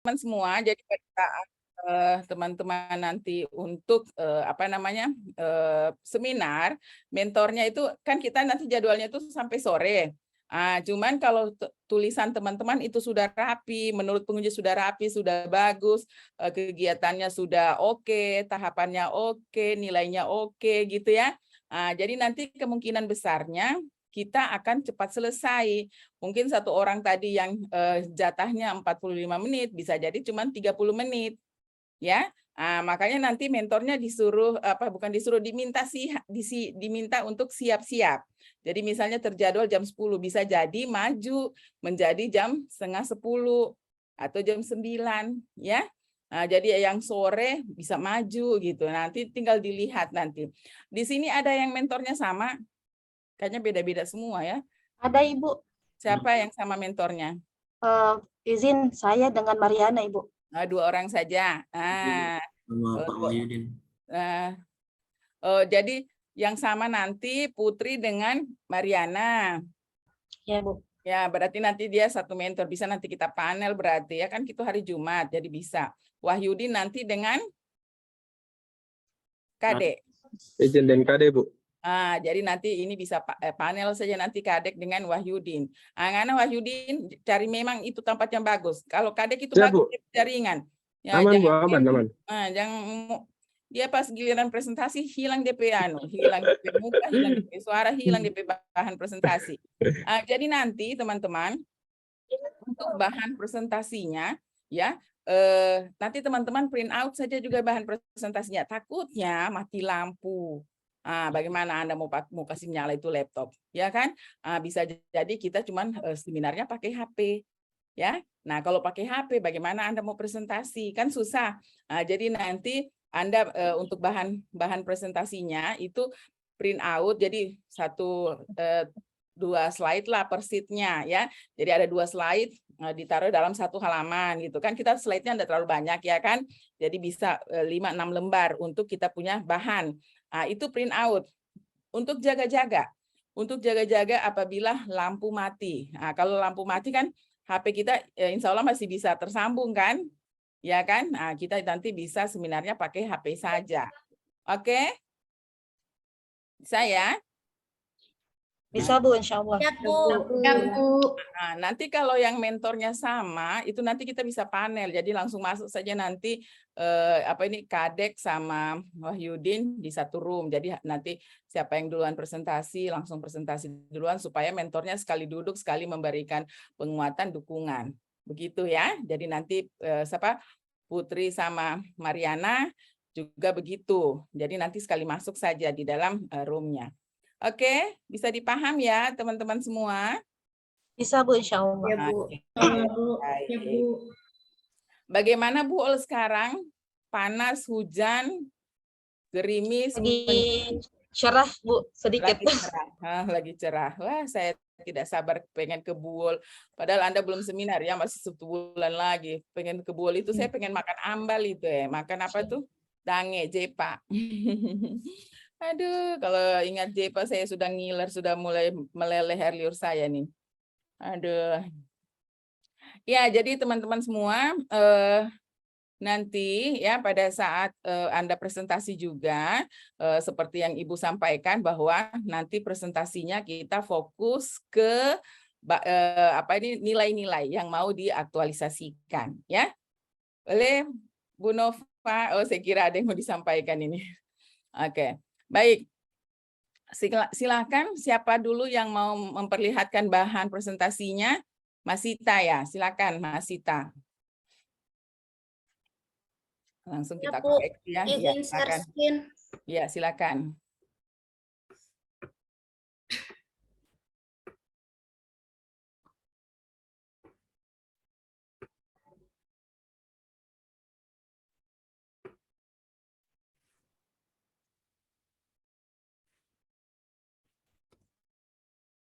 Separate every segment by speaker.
Speaker 1: teman-teman semua, jadi pada saat teman-teman nanti untuk seminar, mentornya itu kan kita nanti jadwalnya itu sampai sore. Cuman kalau tulisan teman-teman itu sudah rapi, menurut pengunjung sudah rapi, sudah bagus, kegiatannya sudah oke, tahapannya oke, nilainya oke gitu ya. Jadi nanti kemungkinan besarnya kita akan cepat selesai. Mungkin satu orang tadi yang jatahnya 45 menit, bisa jadi cuma 30 menit. Ya, makanya nanti mentornya disuruh, diminta untuk siap-siap. Jadi misalnya terjadwal jam 10, bisa jadi maju menjadi jam setengah 10 atau jam 9, ya. Jadi yang sore bisa maju gitu. Nanti tinggal dilihat nanti. Di sini ada yang mentornya sama, kayaknya beda-beda semua ya.
Speaker 2: Ada Ibu.
Speaker 1: Siapa yang sama mentornya?
Speaker 2: Izin saya dengan Mariana Ibu.
Speaker 1: 2 orang saja.
Speaker 3: Sama Pak Wahyudin.
Speaker 1: Jadi yang sama nanti Putri dengan Mariana.
Speaker 2: Ya Bu.
Speaker 1: Ya, berarti nanti dia satu mentor. Bisa nanti kita panel berarti ya, kan itu hari Jumat, jadi bisa. Wahyudin nanti dengan Kadek.
Speaker 4: Izin dan Kade, Bu.
Speaker 1: Jadi nanti ini bisa panel saja nanti Kadek dengan Wahyudin. Karena Wahyudin cari memang itu tempat yang bagus. Kalau Kadek itu
Speaker 4: Siap,
Speaker 1: bagus,
Speaker 4: Bu.
Speaker 1: jaringan. Ya,
Speaker 4: Aman, Bu, aman.
Speaker 1: Jangan dia pas giliran presentasi hilang DP hilang DP muka, hilang DP suara, hilang DP bahan presentasi. Jadi nanti teman-teman untuk bahan presentasinya ya nanti teman-teman print out saja juga bahan presentasinya. Takutnya mati lampu. Bagaimana Anda mau kasih nyala itu laptop, ya kan? Bisa jadi kita cuman seminarnya pakai HP. Ya, nah kalau pakai HP bagaimana Anda mau presentasi, kan susah. Jadi nanti Anda untuk bahan presentasinya itu print out, jadi 2 slide lah per sheet-nya ya. Jadi ada 2 slide ditaruh dalam 1 halaman gitu kan. Kita slide-nya tidak terlalu banyak ya kan. Jadi bisa 5-6 lembar untuk kita punya bahan. Itu print out. Untuk jaga-jaga. Untuk jaga-jaga apabila lampu mati. Kalau lampu mati kan HP kita insya Allah masih bisa tersambung kan? Ya kan? Kita nanti bisa seminarnya pakai HP saja. Oke? Bisa ya?
Speaker 2: Bisa Bu, insya Allah.
Speaker 5: Ya Bu. Ya Bu.
Speaker 1: Nanti kalau yang mentornya sama, itu nanti kita bisa panel. Jadi langsung masuk saja nanti Kadek sama Wahyudin di satu room. Jadi nanti siapa yang duluan presentasi, langsung presentasi duluan supaya mentornya sekali duduk, sekali memberikan penguatan, dukungan. Begitu ya. Jadi nanti Putri sama Mariana juga begitu. Jadi nanti sekali masuk saja di dalam roomnya. Oke, bisa dipaham ya teman-teman semua?
Speaker 2: Bisa Bu, insya Allah.
Speaker 5: Ya Bu. Ya Bu.
Speaker 1: Bagaimana Bu Ol sekarang? Panas, hujan, gerimis,
Speaker 2: Lagi cerah Bu, sedikit.
Speaker 1: lagi cerah. Wah, saya tidak sabar pengen ke Buol. Padahal Anda belum seminar ya, masih 1 bulan lagi. Pengen ke Buol itu saya pengen makan ambal itu ya. Makan apa tuh? Dange, jepa. Aduh, kalau ingat jepa saya sudah ngiler, sudah mulai meleleh air liur saya nih. Aduh. Ya, jadi teman-teman semua, nanti ya pada saat Anda presentasi juga, seperti yang Ibu sampaikan bahwa nanti presentasinya kita fokus ke nilai-nilai yang mau diaktualisasikan. Ya, boleh Bu Nova? Oh, saya kira ada yang mau disampaikan ini. Oke. Baik, silakan siapa dulu yang mau memperlihatkan bahan presentasinya? Mas Sita ya, silakan Mas Sita. Langsung kita koreksi ya.
Speaker 5: Izin share screen.
Speaker 1: Ya, silakan.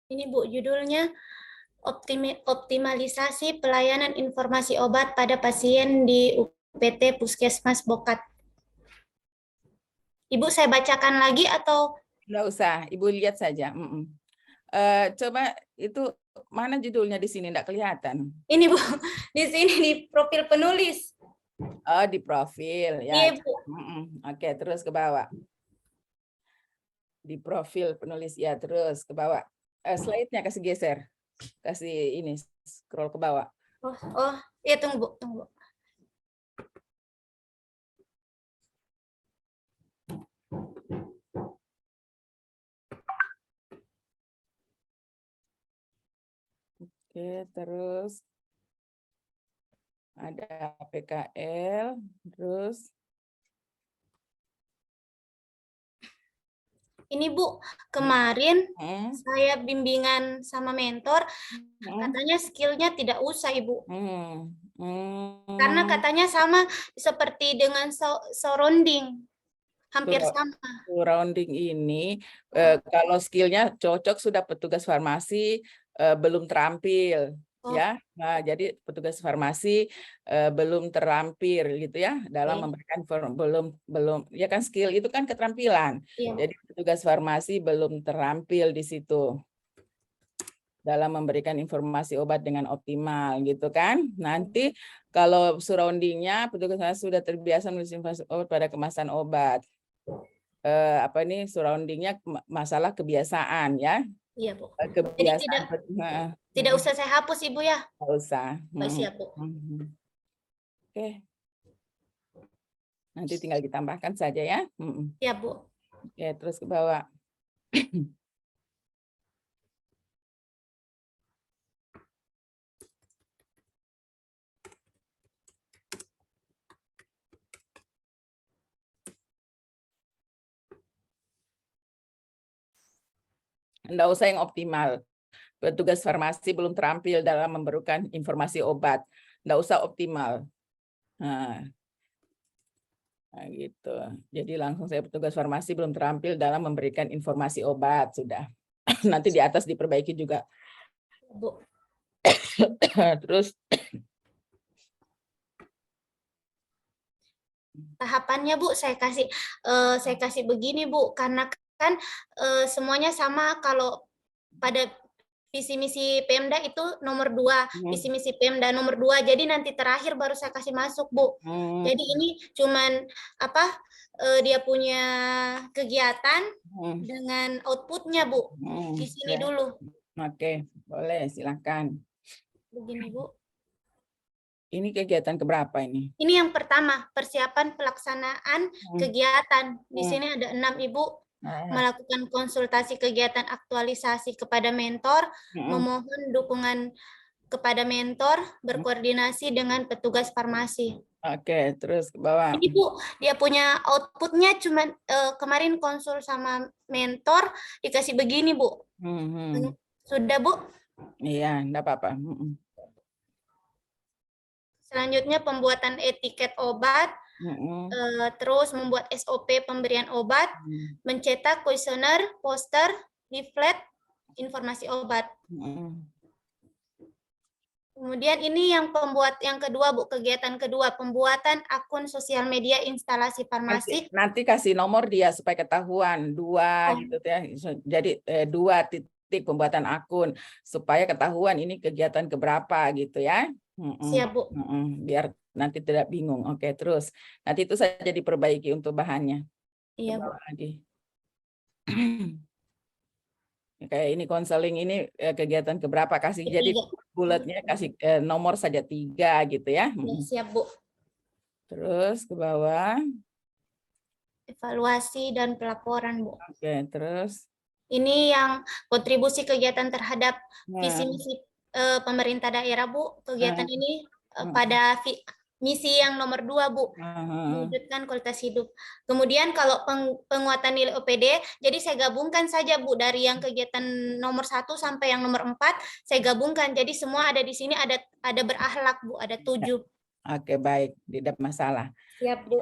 Speaker 5: Ini Bu, judulnya optimalisasi pelayanan informasi obat pada pasien di UPT Puskesmas Bokat. Ibu saya bacakan lagi atau?
Speaker 1: Nggak usah, Ibu lihat saja. Coba itu mana judulnya di sini? Enggak kelihatan.
Speaker 5: Ini Bu, di sini di profil penulis.
Speaker 1: Oh, di profil ya.
Speaker 5: Iya Bu.
Speaker 1: Oke, terus ke bawah. Di profil penulis ya, terus ke bawah. Slide-nya kasih geser. Kasih ini scroll ke bawah.
Speaker 5: Oh, iya tunggu Bu, tunggu Bu.
Speaker 1: Oke, terus ada PKL, terus
Speaker 5: Ini Bu, kemarin
Speaker 1: hmm,
Speaker 5: saya bimbingan sama mentor,
Speaker 1: hmm,
Speaker 5: katanya skillnya tidak usah Ibu. Karena
Speaker 1: hmm.
Speaker 5: katanya sama seperti dengan surrounding, hampir sama.
Speaker 1: Surrounding ini kalau skillnya cocok sudah petugas farmasi belum terampil
Speaker 5: Oh.
Speaker 1: ya. Nah, jadi petugas farmasi belum terampil gitu ya dalam
Speaker 5: Oke.
Speaker 1: memberikan belum ya kan, skill itu kan keterampilan.
Speaker 5: Iya.
Speaker 1: Jadi petugas farmasi belum terampil di situ dalam memberikan informasi obat dengan optimal gitu kan. Nanti kalau surroundingnya petugas farmasi sudah terbiasa menulis informasi obat pada kemasan obat. Apa ini surroundingnya masalah kebiasaan ya.
Speaker 5: Iya Bu. Jadi
Speaker 1: Kebiasaan
Speaker 5: tidak usah saya hapus Ibu ya.
Speaker 1: nggak usah.
Speaker 5: Baik, siap Bu.
Speaker 1: Oke, nanti tinggal ditambahkan saja ya.
Speaker 5: Iya Bu.
Speaker 1: Oke, terus ke bawah. Nggak usah yang optimal. Petugas farmasi belum terampil dalam memberikan informasi obat. Nggak usah optimal. Nah, gitu. Jadi langsung saya petugas farmasi belum terampil dalam memberikan informasi obat. Sudah. Nanti di atas diperbaiki juga.
Speaker 5: Bu.
Speaker 1: Terus
Speaker 5: Tahapannya Bu, saya kasih begini Bu, karena kan semuanya sama. Kalau pada visi misi Pemda itu nomor 2, visi misi Pemda nomor 2. Jadi nanti terakhir baru saya kasih masuk Bu. Jadi ini cuman apa dia punya kegiatan dengan outputnya Bu. Di sini dulu.
Speaker 1: Oke, boleh silakan.
Speaker 5: Begini Bu.
Speaker 1: Ini kegiatan keberapa ini?
Speaker 5: Ini yang pertama, persiapan pelaksanaan kegiatan. Di sini ada 6 Ibu. Melakukan konsultasi kegiatan aktualisasi kepada mentor, memohon dukungan kepada mentor, berkoordinasi dengan petugas farmasi.
Speaker 1: Oke, terus ke bawah.
Speaker 5: Ini Bu, dia punya outputnya cuma kemarin konsul sama mentor, dikasih begini Bu. Sudah Bu?
Speaker 1: Iya, enggak apa-apa.
Speaker 5: Selanjutnya pembuatan etiket obat, terus membuat SOP pemberian obat, mencetak kuesioner, poster, leaflet, informasi obat. Kemudian ini yang kedua Bu, kegiatan kedua, pembuatan akun sosial media instalasi farmasi.
Speaker 1: Nanti kasih nomor dia supaya ketahuan 2 gitu ya. Jadi 2 titik pembuatan akun supaya ketahuan ini kegiatan keberapa gitu ya.
Speaker 5: Siap Bu.
Speaker 1: Biar nanti tidak bingung. Oke, terus nanti itu saja diperbaiki untuk bahannya.
Speaker 5: Iya Bu.
Speaker 1: Lagi. Kayak ini konseling ini kegiatan keberapa, kasih jadi bulatnya kasih nomor saja 3 gitu ya.
Speaker 5: Siap Bu.
Speaker 1: Terus ke bawah.
Speaker 5: Evaluasi dan pelaporan Bu.
Speaker 1: Oke, terus.
Speaker 5: Ini yang kontribusi kegiatan terhadap visi misi pemerintah daerah Bu. Kegiatan ini pada misi yang nomor 2 Bu, mewujudkan kualitas hidup. Kemudian kalau penguatan nilai OPD, jadi saya gabungkan saja Bu, dari yang kegiatan nomor 1 sampai yang nomor 4, saya gabungkan. Jadi semua ada di sini, ada berakhlak Bu, ada 7.
Speaker 1: Oke, baik, tidak masalah.
Speaker 5: Siap Bu.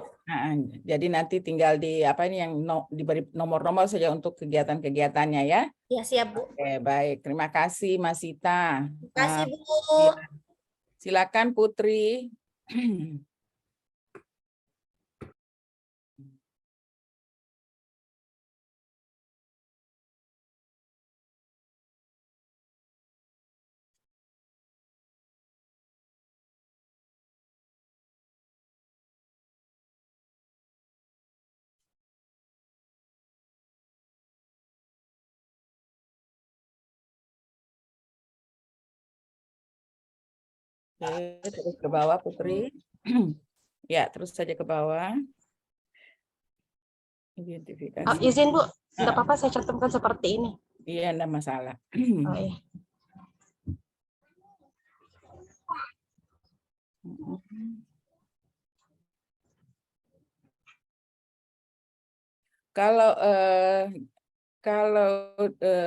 Speaker 1: Jadi nanti tinggal yang diberi nomor-nomor saja untuk kegiatan-kegiatannya ya.
Speaker 5: Ya, siap Bu.
Speaker 1: Oke, baik. Terima kasih Mas Sita.
Speaker 5: Terima kasih Bu.
Speaker 1: Silakan Putri. Oke, terus ke bawah Putri. Ya, terus saja ke bawah. Identifikasi.
Speaker 2: Izin Bu, tidak apa-apa saya cantumkan seperti ini.
Speaker 1: Iya, enggak masalah.
Speaker 2: Oh, iya.
Speaker 1: Kalau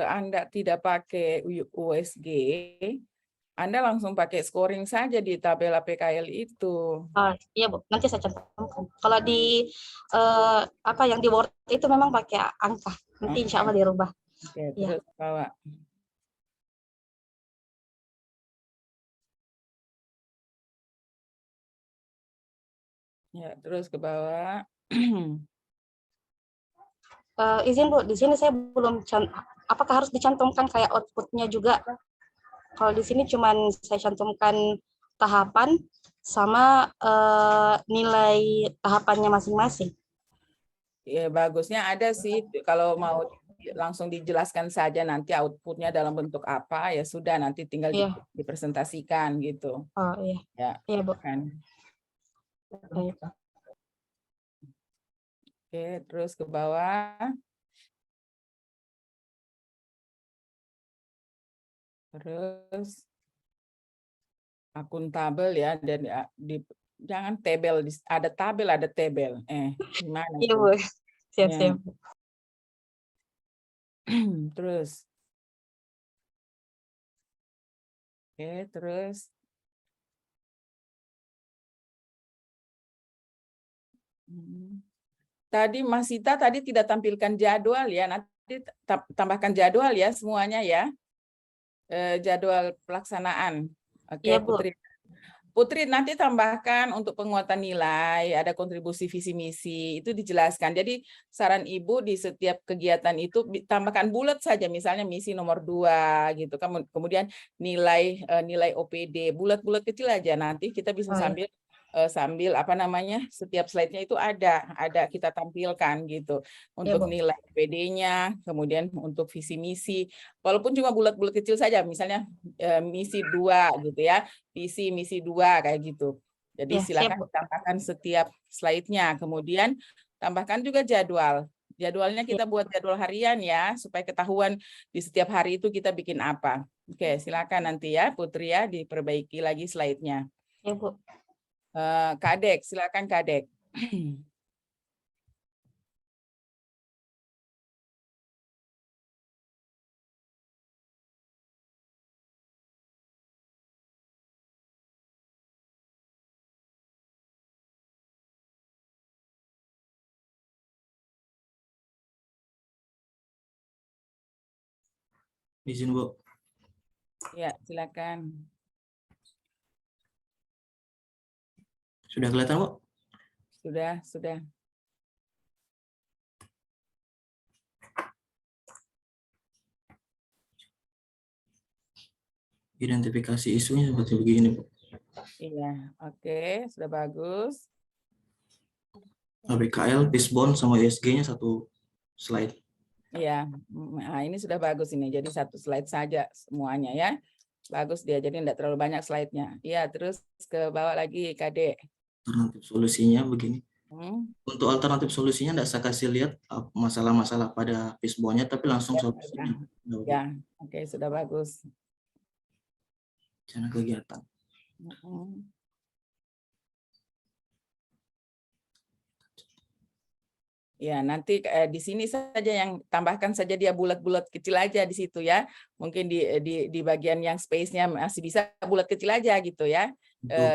Speaker 1: Anda tidak pakai USG, Anda langsung pakai scoring saja di tabel APKL itu.
Speaker 2: Iya Bu, nanti saya cantumkan. Kalau di apa yang di Word itu memang pakai angka. Nanti insya Allah dirubah.
Speaker 1: Oke,
Speaker 2: Iya.
Speaker 1: terus bawa. Ya, terus ke bawah.
Speaker 2: Izin Bu, di sini saya belum apakah harus dicantumkan kayak outputnya juga? Kalau di sini cuman saya cantumkan tahapan sama nilai tahapannya masing-masing.
Speaker 1: Ya, bagusnya ada sih kalau mau langsung dijelaskan saja nanti outputnya dalam bentuk apa, ya sudah nanti tinggal
Speaker 2: Iya.
Speaker 1: dipresentasikan gitu.
Speaker 2: Oh iya.
Speaker 1: Ya,
Speaker 2: Iya Bu.
Speaker 1: kan.
Speaker 2: Baik.
Speaker 1: Oke, terus ke bawah. Terus akuntabel ya, dan jangan tabel, ada tabel. Gimana?
Speaker 2: Iya
Speaker 1: tuh?
Speaker 2: Bu.
Speaker 1: Ya.
Speaker 2: Siap-siap.
Speaker 1: Terus. Oke, terus. Tadi Mas Sita tadi tidak tampilkan jadwal ya, nanti tambahkan jadwal ya semuanya ya. Jadwal pelaksanaan. Oke,
Speaker 2: Iya Bu.
Speaker 1: Putri nanti tambahkan untuk penguatan nilai, ada kontribusi visi misi, itu dijelaskan. Jadi saran Ibu di setiap kegiatan itu tambahkan bulat saja, misalnya misi nomor 2 gitu. Kemudian nilai OPD, bulat-bulat kecil aja, nanti kita bisa sambil apa namanya, setiap slide-nya itu ada kita tampilkan gitu. Untuk nilai OPD-nya, kemudian untuk visi misi, walaupun cuma bulat-bulat kecil saja, misalnya misi 2 gitu ya. Misi 2 kayak gitu. Jadi
Speaker 2: Ya,
Speaker 1: silakan tambahkan setiap slide-nya. Kemudian tambahkan juga jadwal. Jadwalnya kita buat jadwal harian ya, supaya ketahuan di setiap hari itu kita bikin apa. Oke, silakan nanti ya Putri ya, diperbaiki lagi slide-nya.
Speaker 2: Ya Bu.
Speaker 1: Kadek, silakan Kadek.
Speaker 3: Izin Bu.
Speaker 1: Ya, silakan.
Speaker 3: Sudah kelihatan Bu?
Speaker 1: Sudah.
Speaker 3: Identifikasi isunya seperti begini Bu.
Speaker 1: Iya, oke, sudah bagus.
Speaker 3: APKL, Fishbone, sama USG-nya satu slide.
Speaker 1: Iya, nah ini sudah bagus ini. Jadi satu slide saja semuanya ya. Bagus dia, jadi tidak terlalu banyak slide-nya. Iya, terus ke bawah lagi Kadek.
Speaker 3: Alternatif solusinya begini. Untuk alternatif solusinya tidak saya kasih lihat masalah-masalah pada Fishbone-nya, tapi langsung solusinya.
Speaker 1: Ya, oke, sudah bagus.
Speaker 3: Rencana kegiatan.
Speaker 1: Ya, nanti di sini saja yang tambahkan saja dia bulat-bulat kecil aja di situ ya. Mungkin di bagian yang space-nya masih bisa bulat kecil aja gitu ya.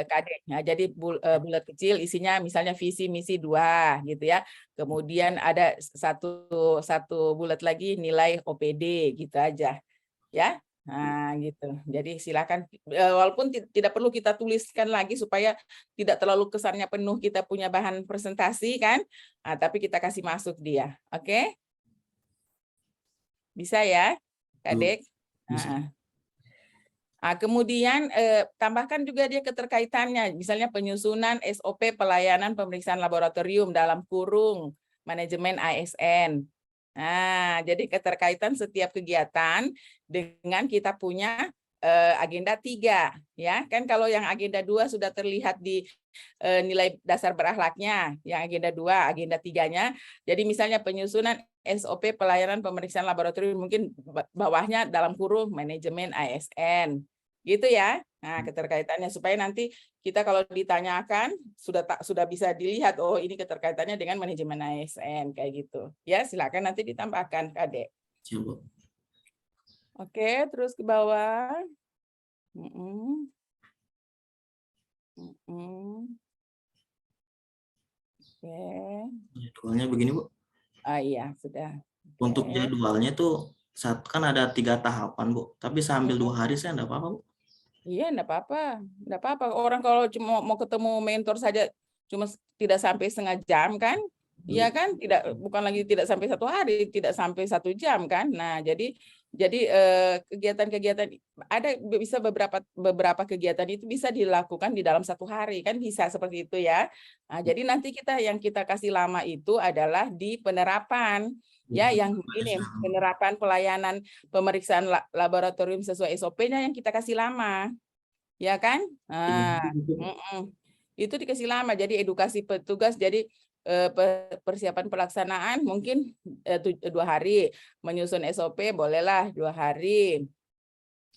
Speaker 1: Kadek. Nah, jadi bulat kecil isinya misalnya visi misi 2 gitu ya. Kemudian ada satu bulat lagi nilai OPD gitu aja. Ya. Nah, gitu. Jadi silakan walaupun tidak perlu kita tuliskan lagi supaya tidak terlalu kesannya penuh kita punya bahan presentasi kan. Nah, tapi kita kasih masuk dia. Oke? Bisa ya, Kadek?
Speaker 3: Bisa.
Speaker 1: Nah, kemudian tambahkan juga dia keterkaitannya, misalnya penyusunan SOP pelayanan pemeriksaan laboratorium dalam kurung manajemen ASN. Nah, jadi keterkaitan setiap kegiatan dengan kita punya agenda 3 ya. Kan kalau yang agenda 2 sudah terlihat di nilai dasar berakhlaknya, yang agenda 2, agenda 3-nya. Jadi misalnya penyusunan SOP pelayanan pemeriksaan laboratorium, mungkin bawahnya dalam kurung manajemen ASN. Gitu ya. Nah, keterkaitannya supaya nanti kita kalau ditanyakan sudah bisa dilihat, oh ini keterkaitannya dengan manajemen ASN kayak gitu. Ya, silakan nanti ditambahkan, Kadek.
Speaker 3: Siap, Bu.
Speaker 1: Oke, terus ke bawah. Oke.
Speaker 3: Jadwalnya begini, Bu.
Speaker 1: Ah iya, sudah.
Speaker 3: Untuk
Speaker 1: Oke.
Speaker 3: jadwalnya tuh kan ada 3 tahapan, Bu. Tapi sambil 2 hari saya enggak apa-apa, Bu.
Speaker 1: Iya, enggak apa-apa. Enggak apa-apa. Orang kalau cuma mau ketemu mentor saja cuma tidak sampai setengah jam kan? Iya kan? Bukan lagi tidak sampai 1 hari, tidak sampai 1 jam kan? Nah, jadi kegiatan-kegiatan ada bisa beberapa kegiatan itu bisa dilakukan di dalam 1 hari kan bisa seperti itu ya. Nah, jadi nanti yang kita kasih lama itu adalah di penerapan ya, yang ini penerapan pelayanan pemeriksaan laboratorium sesuai SOP-nya yang kita kasih lama. Ya kan? Nah, itu dikasih lama. Jadi edukasi petugas, jadi persiapan pelaksanaan mungkin 2 hari, menyusun SOP bolehlah 2 hari.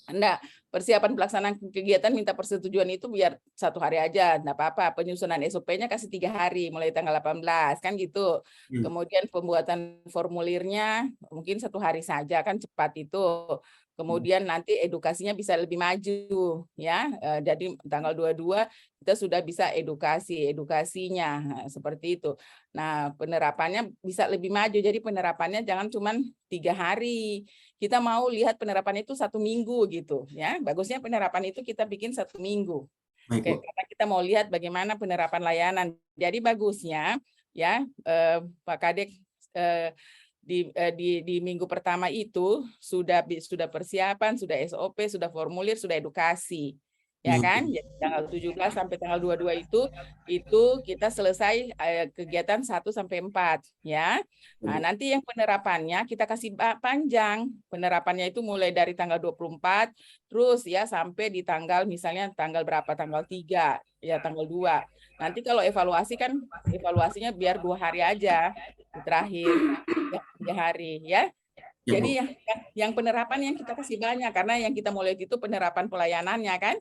Speaker 1: Enggak, persiapan pelaksanaan kegiatan minta persetujuan itu biar 1 hari aja, enggak apa-apa. Penyusunan SOP-nya kasih 3 hari, mulai tanggal 18, kan gitu. Kemudian pembuatan formulirnya mungkin 1 hari saja, kan cepat itu. Kemudian nanti edukasinya bisa lebih maju, ya. Jadi tanggal 22 kita sudah bisa edukasinya, seperti itu. Nah, penerapannya bisa lebih maju, jadi penerapannya jangan cuma 3 hari. Kita mau lihat penerapan itu 1 minggu gitu ya. Bagusnya penerapan itu kita bikin 1 minggu.
Speaker 3: Baik,
Speaker 1: karena kita mau lihat bagaimana penerapan layanan. Jadi bagusnya ya Pak Kadek di minggu pertama itu sudah persiapan, sudah SOP, sudah formulir, sudah edukasi. Ya kan? Jadi tanggal 17 sampai tanggal 22 itu kita selesai kegiatan 1 sampai 4 ya. Nah, nanti yang penerapannya kita kasih panjang. Penerapannya itu mulai dari tanggal 24 terus ya sampai di tanggal misalnya tanggal berapa? Tanggal 3 ya, tanggal 2. Nanti kalau evaluasi kan evaluasinya biar 2 hari aja di terakhir 3 hari ya. Jadi yang penerapan yang kita kasih banyak karena yang kita mulai itu penerapan pelayanannya kan.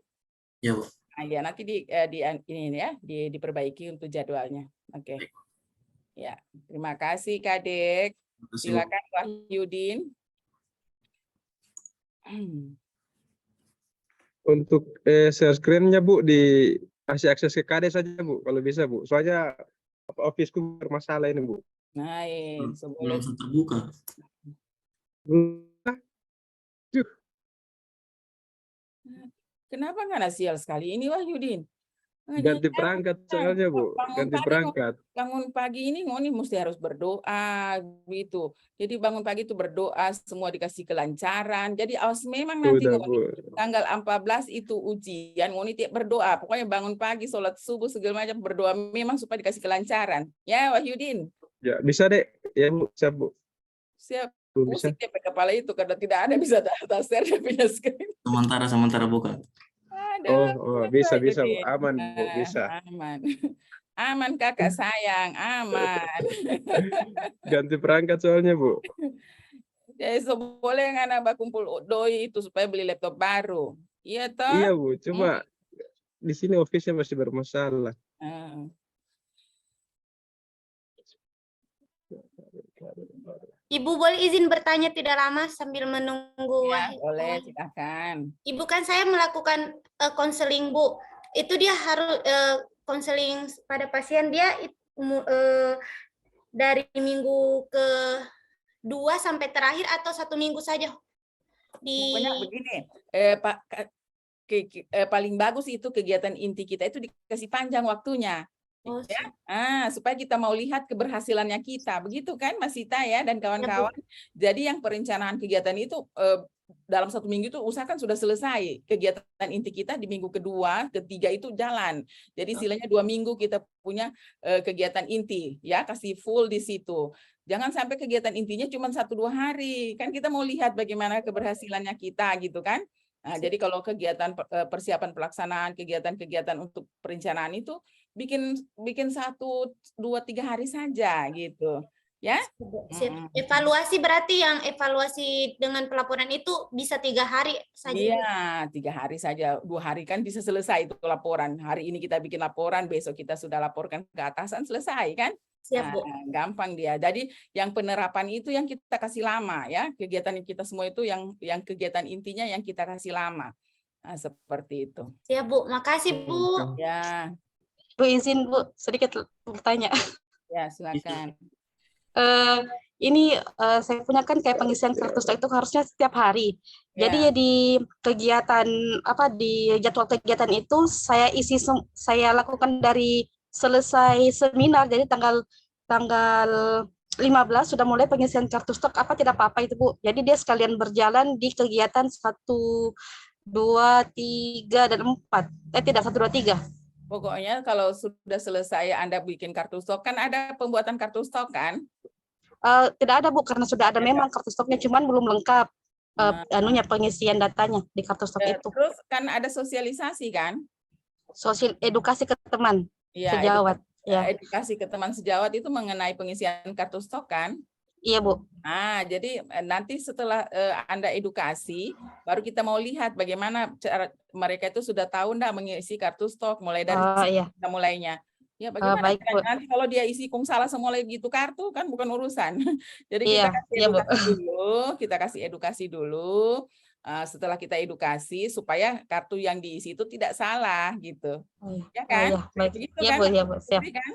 Speaker 3: Ya, Bu.
Speaker 1: Nah, ya nanti diperbaiki untuk jadwalnya. Oke. Ya, terima kasih Kadek. Silakan Wahyudin.
Speaker 4: Untuk share screen-nya, Bu, dikasih akses ke KD saja, Bu, kalau bisa, Bu. Soalnya office-ku bermasalah ini, Bu.
Speaker 1: Nah,
Speaker 3: belum terbuka.
Speaker 1: Kenapa nggak sial sekali ini Wahyudin?
Speaker 4: Ganti perangkat soalnya, Bu. Ganti perangkat.
Speaker 1: Bangun pagi ini Ngoni mesti harus berdoa gitu. Jadi bangun pagi itu berdoa, semua dikasih kelancaran. Jadi memang nanti tanggal 14 itu ujian, Ngoni tiap berdoa. Pokoknya bangun pagi, sholat subuh segala macam berdoa memang supaya dikasih kelancaran. Ya Wahyudin. Ya
Speaker 4: bisa deh. Ya Bu, siap Bu.
Speaker 1: Siap. Pusing sampai kepala itu karena tidak ada bisa share punya screen.
Speaker 3: Sementara buka.
Speaker 4: Bisa Bu. Aman Bu, bisa.
Speaker 1: Aman kakak sayang, aman.
Speaker 4: Ganti perangkat soalnya Bu.
Speaker 1: Jadi boleh nggak kumpul doi itu supaya beli laptop baru. Iya toh?
Speaker 4: Iya Bu, cuma di sini office-nya masih bermasalah.
Speaker 5: Ibu boleh izin bertanya tidak lama sambil menunggu.
Speaker 1: Ya, boleh, silakan.
Speaker 5: Ibu kan saya melakukan konseling Bu. Itu dia harus konseling pada pasien dia dari minggu ke-2 sampai terakhir atau 1 minggu saja?
Speaker 1: Pokoknya begini, Pak, paling bagus itu kegiatan inti kita itu dikasih panjang waktunya. Ya, supaya kita mau lihat keberhasilannya kita, begitu kan Mas Sita ya dan kawan-kawan. Jadi yang perencanaan kegiatan itu dalam 1 minggu itu usahakan sudah selesai. Kegiatan inti kita di minggu kedua, ketiga itu jalan. Jadi istilahnya 2 minggu kita punya kegiatan inti, ya kasih full di situ. Jangan sampai kegiatan intinya cuma 1-2 hari, kan kita mau lihat bagaimana keberhasilannya kita gitu kan. Nah, jadi kalau kegiatan persiapan pelaksanaan, kegiatan-kegiatan untuk perencanaan itu bikin 1, 2, 3 hari saja gitu. Ya.
Speaker 5: Siap. Evaluasi berarti yang evaluasi dengan pelaporan itu bisa 3 hari saja.
Speaker 1: Iya, 3 hari saja. 2 hari kan bisa selesai itu laporan. Hari ini kita bikin laporan, besok kita sudah laporkan ke atasan, selesai kan?
Speaker 5: Siap, Bu.
Speaker 1: Nah, gampang dia. Jadi yang penerapan itu yang kita kasih lama ya. Kegiatan kita semua itu yang kegiatan intinya yang kita kasih lama. Nah, seperti itu.
Speaker 5: Siap, Bu. Makasih, Bu.
Speaker 1: Ya,
Speaker 2: Bu izin Bu, sedikit bertanya.
Speaker 1: ya silakan.
Speaker 2: Ini saya punya kan kayak pengisian kartu stok itu harusnya setiap hari. Jadi
Speaker 1: Ya.
Speaker 2: ya di kegiatan di jadwal kegiatan itu saya lakukan dari selesai seminar. Jadi tanggal 15 sudah mulai pengisian kartu stok, tidak apa-apa itu Bu. Jadi dia sekalian berjalan di kegiatan 1, 2, 3 dan 4. Tidak 1, 2, 3.
Speaker 1: Pokoknya kalau sudah selesai Anda bikin kartu stok, kan ada pembuatan kartu stok kan?
Speaker 2: Tidak ada Bu, karena sudah ada memang kartu stoknya, cuman belum lengkap pengisian datanya di kartu stok itu.
Speaker 1: Terus kan ada sosialisasi kan?
Speaker 2: Sosial edukasi ke teman sejawat. Ya.
Speaker 1: Edukasi ke teman sejawat itu mengenai pengisian kartu stok kan?
Speaker 2: Iya Bu.
Speaker 1: Jadi nanti setelah Anda edukasi, baru kita mau lihat bagaimana cara mereka itu sudah tahu enggak mengisi kartu stok, mulai dari
Speaker 2: Iya.
Speaker 1: kita mulainya. Ya bagaimana
Speaker 2: Baik, Bu.
Speaker 1: nanti kalau dia isi kung salah semua lagi itu kartu kan bukan urusan. Jadi kita
Speaker 2: Iya,
Speaker 1: kasih
Speaker 2: iya, Bu.
Speaker 1: edukasi dulu, kita kasih edukasi dulu. Setelah kita edukasi supaya kartu yang diisi itu tidak salah gitu. Ya kan?
Speaker 2: Iya, baik.
Speaker 1: Begitu
Speaker 2: Iya
Speaker 1: kan?
Speaker 2: Bu, iya Bu, siap.
Speaker 1: Kan?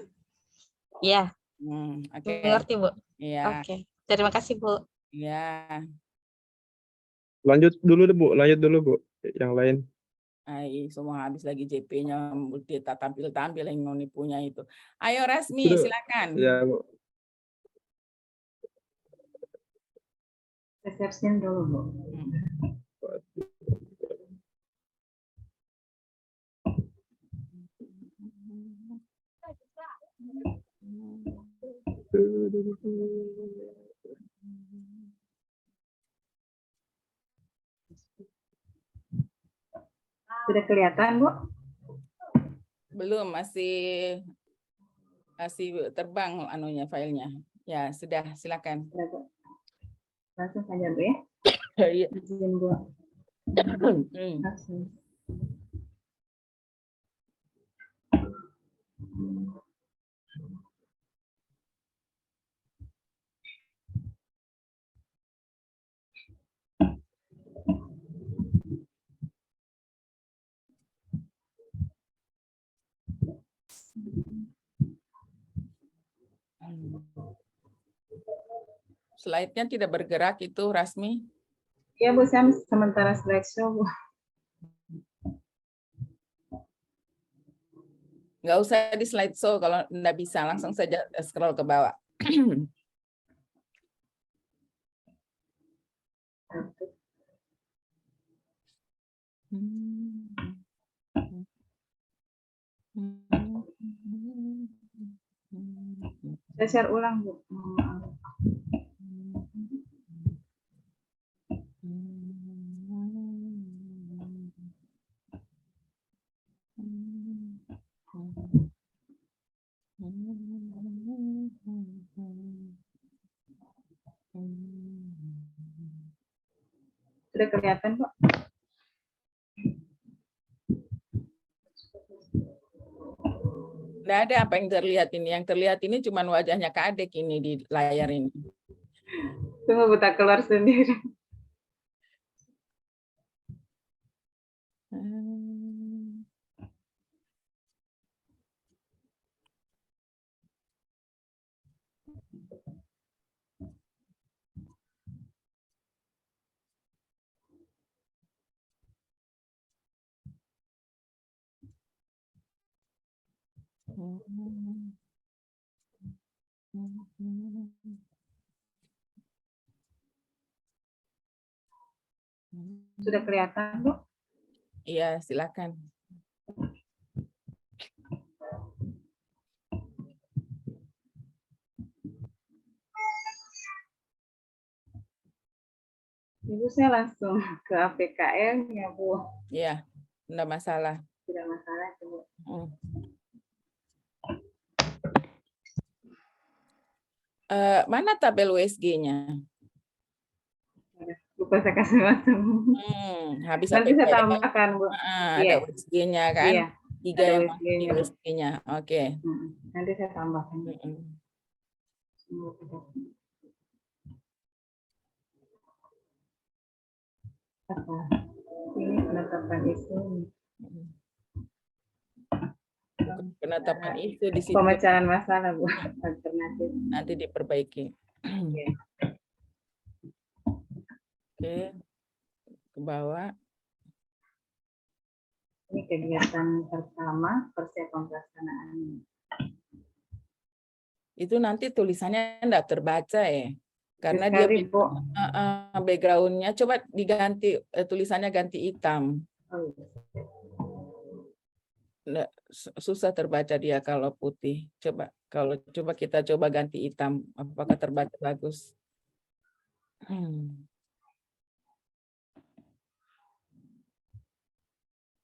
Speaker 2: Iya.
Speaker 1: Oke.
Speaker 2: Mengerti Bu.
Speaker 1: Iya.
Speaker 2: Oke. Terima kasih Bu.
Speaker 1: Iya.
Speaker 4: Lanjut dulu deh Bu, lanjut dulu Bu. Yang lain.
Speaker 1: Semua habis lagi JP-nya kita tampil-tampil yang Noni punya itu. Ayo Rasmi,
Speaker 4: Sudah.
Speaker 1: silakan.
Speaker 4: Ya Bu.
Speaker 6: Resepsian dulu Bu. Sudah kelihatan Bu?
Speaker 1: Belum, masih terbang filenya. Ya, sudah, silakan.
Speaker 6: Langsung saja Bu ya.
Speaker 1: Iya.
Speaker 6: Izin Bu. Langsung.
Speaker 1: Slide-nya tidak bergerak itu, Rasmi.
Speaker 6: Ya Bu, saya sementara slideshow Bu.
Speaker 1: Nggak usah di slideshow kalau nggak bisa, langsung saja scroll ke bawah.
Speaker 6: Saya share ulang Bu. Sudah kelihatan Bu?
Speaker 1: Nggak ada apa yang terlihat ini. Yang terlihat ini cuma wajahnya Kak Adek ini di layar ini.
Speaker 6: Tunggu Bu, tak keluar sendiri. Sudah kelihatan Bu?
Speaker 1: Iya, silakan.
Speaker 6: Ibu saya langsung ke APKM ya Bu.
Speaker 1: Ya, enggak masalah.
Speaker 6: Tidak masalah Bu.
Speaker 1: Mana tabel USG-nya?
Speaker 6: Lupa saya kasih masuk.
Speaker 1: Habis
Speaker 6: Nanti saya
Speaker 1: APKM,
Speaker 6: tambahkan Bu.
Speaker 1: ada
Speaker 6: Iya.
Speaker 1: USG-nya kan?
Speaker 6: Iya.
Speaker 1: 3
Speaker 6: ada
Speaker 1: yang
Speaker 6: USG-nya.
Speaker 1: di USG-nya. Oke.
Speaker 6: Nanti saya tambahkan. Apa? Ini penetapan isu.
Speaker 1: Penetapan isu di situ
Speaker 6: Pemecahan masalah Bu. Alternatif.
Speaker 1: nanti diperbaiki.
Speaker 6: Iya.
Speaker 1: Oke, ke bawah.
Speaker 6: Ini kegiatan pertama persiapan pelaksanaan.
Speaker 1: Itu nanti tulisannya enggak terbaca ya. Karena
Speaker 6: Sekali,
Speaker 1: dia
Speaker 6: Bu.
Speaker 1: background-nya coba diganti, tulisannya ganti hitam.
Speaker 6: Oh, iya.
Speaker 1: Nggak, susah terbaca dia kalau putih. Coba kita coba ganti hitam, apakah terbaca bagus?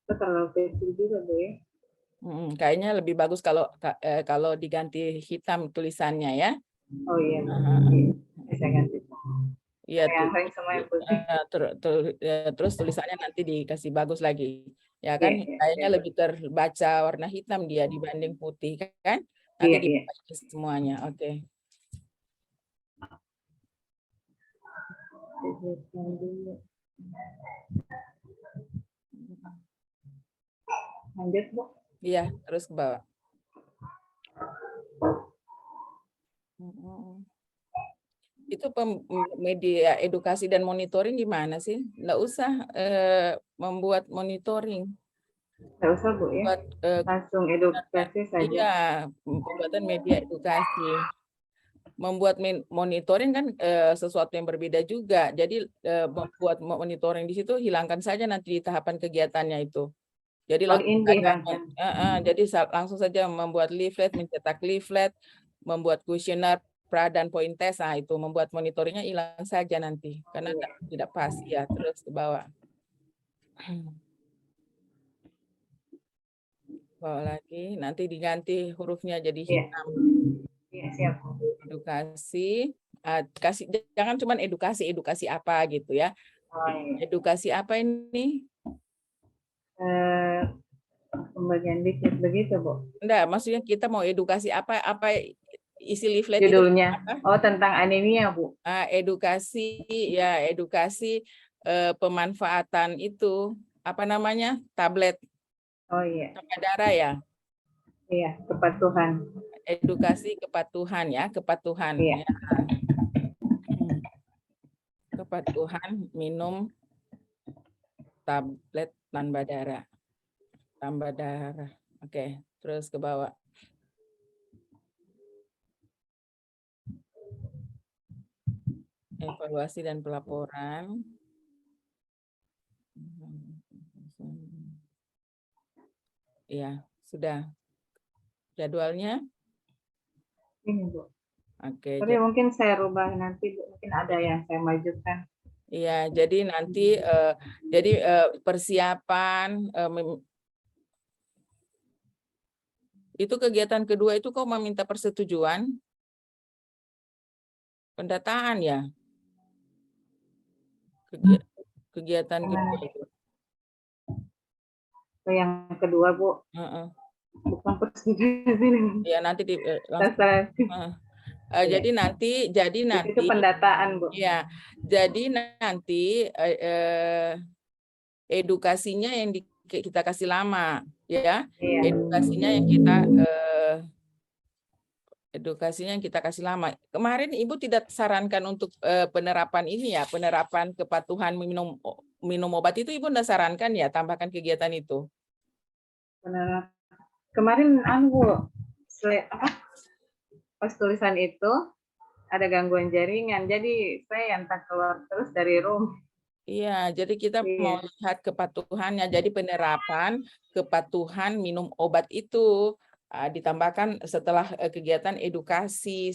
Speaker 6: Itu terlalu kecil juga Bu ya.
Speaker 1: Kayaknya lebih bagus kalau diganti hitam tulisannya ya.
Speaker 6: Oh iya. Bisa ganti.
Speaker 1: Iya,
Speaker 6: Yang lain semua yang putih.
Speaker 1: terus tulisannya nanti dikasih bagus lagi. Ya kan,
Speaker 6: Iya,
Speaker 1: kayaknya
Speaker 6: iya.
Speaker 1: lebih terbaca warna hitam dia dibanding putih kan? Nanti
Speaker 6: Iya, iya.
Speaker 1: diperbaiki semuanya. Oke.
Speaker 6: Lanjut Bu.
Speaker 1: Iya, terus ke bawah. Itu media edukasi dan monitoring gimana sih? Nggak usah membuat monitoring.
Speaker 6: Nggak usah Bu ya.
Speaker 1: Buat,
Speaker 6: Langsung edukasi saja.
Speaker 1: iya, pembuatan media edukasi. Membuat monitoring kan sesuatu yang berbeda juga. Jadi membuat monitoring di situ hilangkan saja nanti di tahapan kegiatannya itu. Jadi langsung saja membuat leaflet, mencetak leaflet, membuat kuesioner pra dan poin tes. Nah, itu membuat monitoringnya hilang saja nanti karena tidak pas ya. Terus ke bawah. Bawah lagi, nanti diganti hurufnya jadi hitam.
Speaker 6: Iya, siap.
Speaker 1: Edukasi, jangan cuma edukasi apa gitu ya.
Speaker 6: Oh, iya.
Speaker 1: Edukasi apa ini?
Speaker 6: Pembagian dikit begitu Bu.
Speaker 1: Enggak, maksudnya kita mau edukasi apa isi leaflet
Speaker 6: Judulnya.
Speaker 1: itu apa?
Speaker 6: Oh, tentang anemia Bu.
Speaker 1: Edukasi pemanfaatan itu apa namanya? Tablet
Speaker 6: Oh iya.
Speaker 1: tambah darah ya.
Speaker 6: Iya, kepatuhan.
Speaker 1: Edukasi kepatuhan ya, kepatuhan.
Speaker 6: Iya.
Speaker 1: Ya. Kepatuhan minum tablet tambah darah. Oke, terus ke bawah. Evaluasi dan pelaporan. Ya, sudah. Jadwalnya?
Speaker 6: Ini Bu.
Speaker 1: Oke.
Speaker 6: Tapi mungkin saya rubah nanti, mungkin ada yang saya majukan.
Speaker 1: Iya, jadi nanti persiapan itu kegiatan kedua itu kok meminta persetujuan pendataan ya? Kegiatan kedua itu.
Speaker 6: Yang kedua Bu. Bukan persetujuan.
Speaker 1: Ya nanti jadi nanti
Speaker 6: itu pendataan Bu.
Speaker 1: Ya, jadi nanti edukasinya yang kita kasih lama ya.
Speaker 6: Iya.
Speaker 1: Edukasinya yang kita kasih lama. Kemarin Ibu tidak sarankan untuk penerapan ini ya, penerapan kepatuhan minum obat itu Ibu tidak sarankan ya, tambahkan kegiatan itu.
Speaker 6: Kemarin Bu, pas tulisan itu ada gangguan jaringan, jadi saya yang tak keluar terus dari room.
Speaker 1: Iya, jadi kita mau lihat kepatuhannya. Jadi penerapan kepatuhan minum obat itu ditambahkan setelah kegiatan edukasi,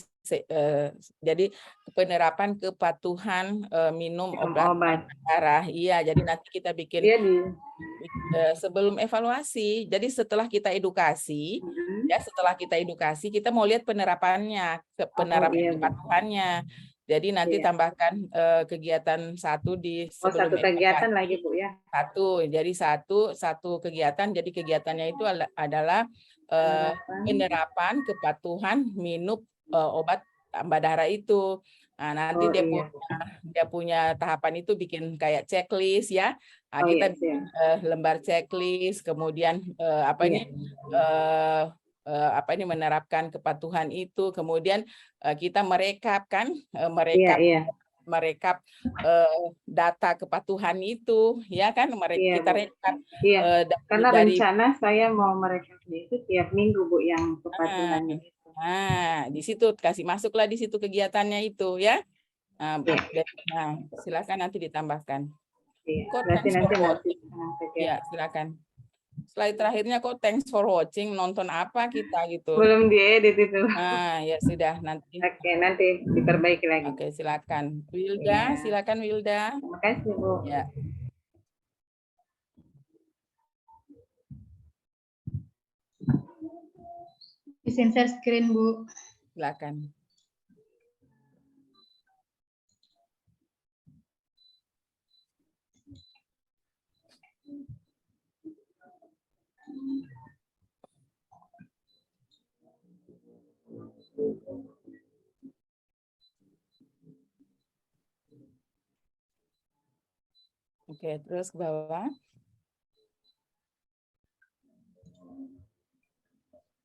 Speaker 1: jadi penerapan kepatuhan minum obat darah. Iya, jadi nanti kita bikin
Speaker 6: Dia
Speaker 1: sebelum evaluasi. Jadi setelah kita edukasi, ya setelah kita edukasi, kita mau lihat penerapannya, penerapan kepatuhannya. Jadi nanti tambahkan kegiatan 1 di sebelum
Speaker 6: satu kegiatan
Speaker 1: evaluasi.
Speaker 6: lagi Bu ya.
Speaker 1: Jadi satu kegiatan. Jadi kegiatannya itu adalah penerapan kepatuhan minum obat tambah darah itu. Nah, nanti dia punya tahapan itu bikin kayak checklist ya. Nah, kita bikin lembar checklist, kemudian menerapkan kepatuhan itu, kemudian kita merekap data kepatuhan itu, ya kan? Kita rekap
Speaker 6: Karena
Speaker 1: dari
Speaker 6: rencana saya mau merekapnya itu tiap minggu Bu yang kepatuhannya itu.
Speaker 1: Nah, di situ kasih masuklah di situ kegiatannya itu ya. Nah, silakan nanti ditambahkan.
Speaker 6: Berarti nanti masih
Speaker 1: Ya, silakan. Slide terakhirnya kok thanks for watching, nonton apa kita gitu.
Speaker 6: belum diedit itu.
Speaker 1: Nah, ya sudah nanti.
Speaker 6: Oke, nanti diperbaiki lagi.
Speaker 1: Oke, silakan. Wilda, silakan Wilda.
Speaker 6: Terima kasih Bu.
Speaker 1: Ya.
Speaker 7: Izin share screen Bu.
Speaker 1: Silakan. Oke, terus ke bawah.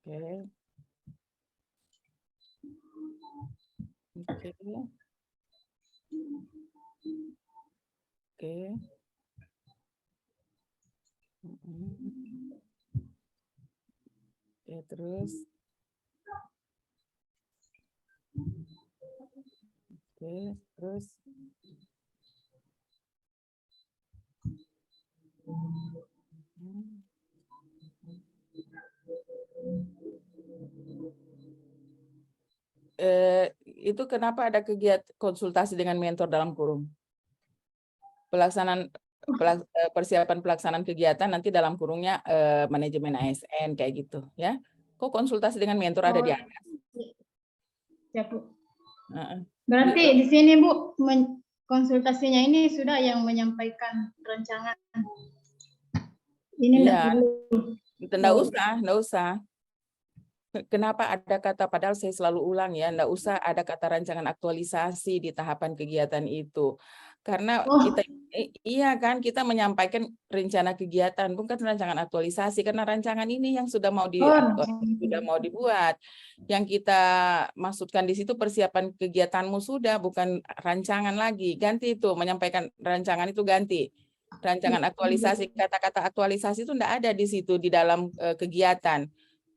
Speaker 1: Oke. Oke. Oke. Oke, terus. Oke, terus. Itu kenapa ada kegiatan konsultasi dengan mentor dalam kurung? Persiapan pelaksanaan kegiatan nanti dalam kurungnya manajemen ASN kayak gitu ya. Kok konsultasi dengan mentor ada di atas?
Speaker 7: Ya, Bu. Berarti di sini Bu konsultasinya ini sudah yang menyampaikan rancangan. Ini enggak perlu.
Speaker 1: Enggak usah. Kenapa ada kata, padahal saya selalu ulang ya, enggak usah ada kata rancangan aktualisasi di tahapan kegiatan itu. Karena kita menyampaikan rencana kegiatan, bukan rancangan aktualisasi, karena rancangan ini yang sudah mau dibuat. Yang kita maksudkan di situ persiapan kegiatanmu sudah, bukan rancangan lagi. Ganti itu, menyampaikan rancangan itu ganti. Rancangan aktualisasi, kata-kata aktualisasi itu enggak ada di situ di dalam kegiatan.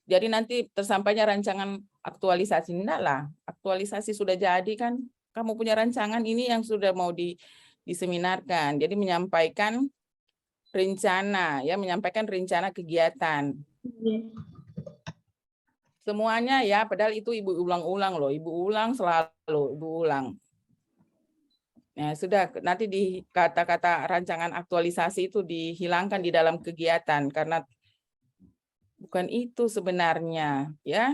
Speaker 1: Jadi nanti tersampainya rancangan aktualisasi, enggak lah. Aktualisasi sudah jadi kan, kamu punya rancangan ini yang sudah mau diseminarkan. Jadi menyampaikan rencana, ya menyampaikan rencana kegiatan. Semuanya ya, padahal itu ibu ulang-ulang loh, ibu ulang selalu, ibu ulang. Ya sudah, nanti di kata-kata rancangan aktualisasi itu dihilangkan di dalam kegiatan karena bukan itu sebenarnya, ya.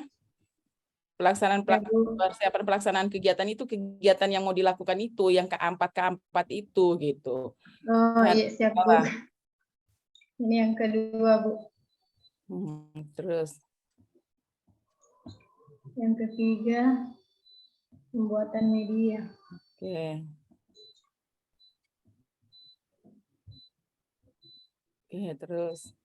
Speaker 1: Persiapan pelaksanaan kegiatan itu kegiatan yang mau dilakukan itu, yang keempat itu gitu.
Speaker 7: Oh iya, siap Bu. Ini yang kedua Bu.
Speaker 1: Terus.
Speaker 7: Yang ketiga, pembuatan media.
Speaker 1: Oke. Oke, terus.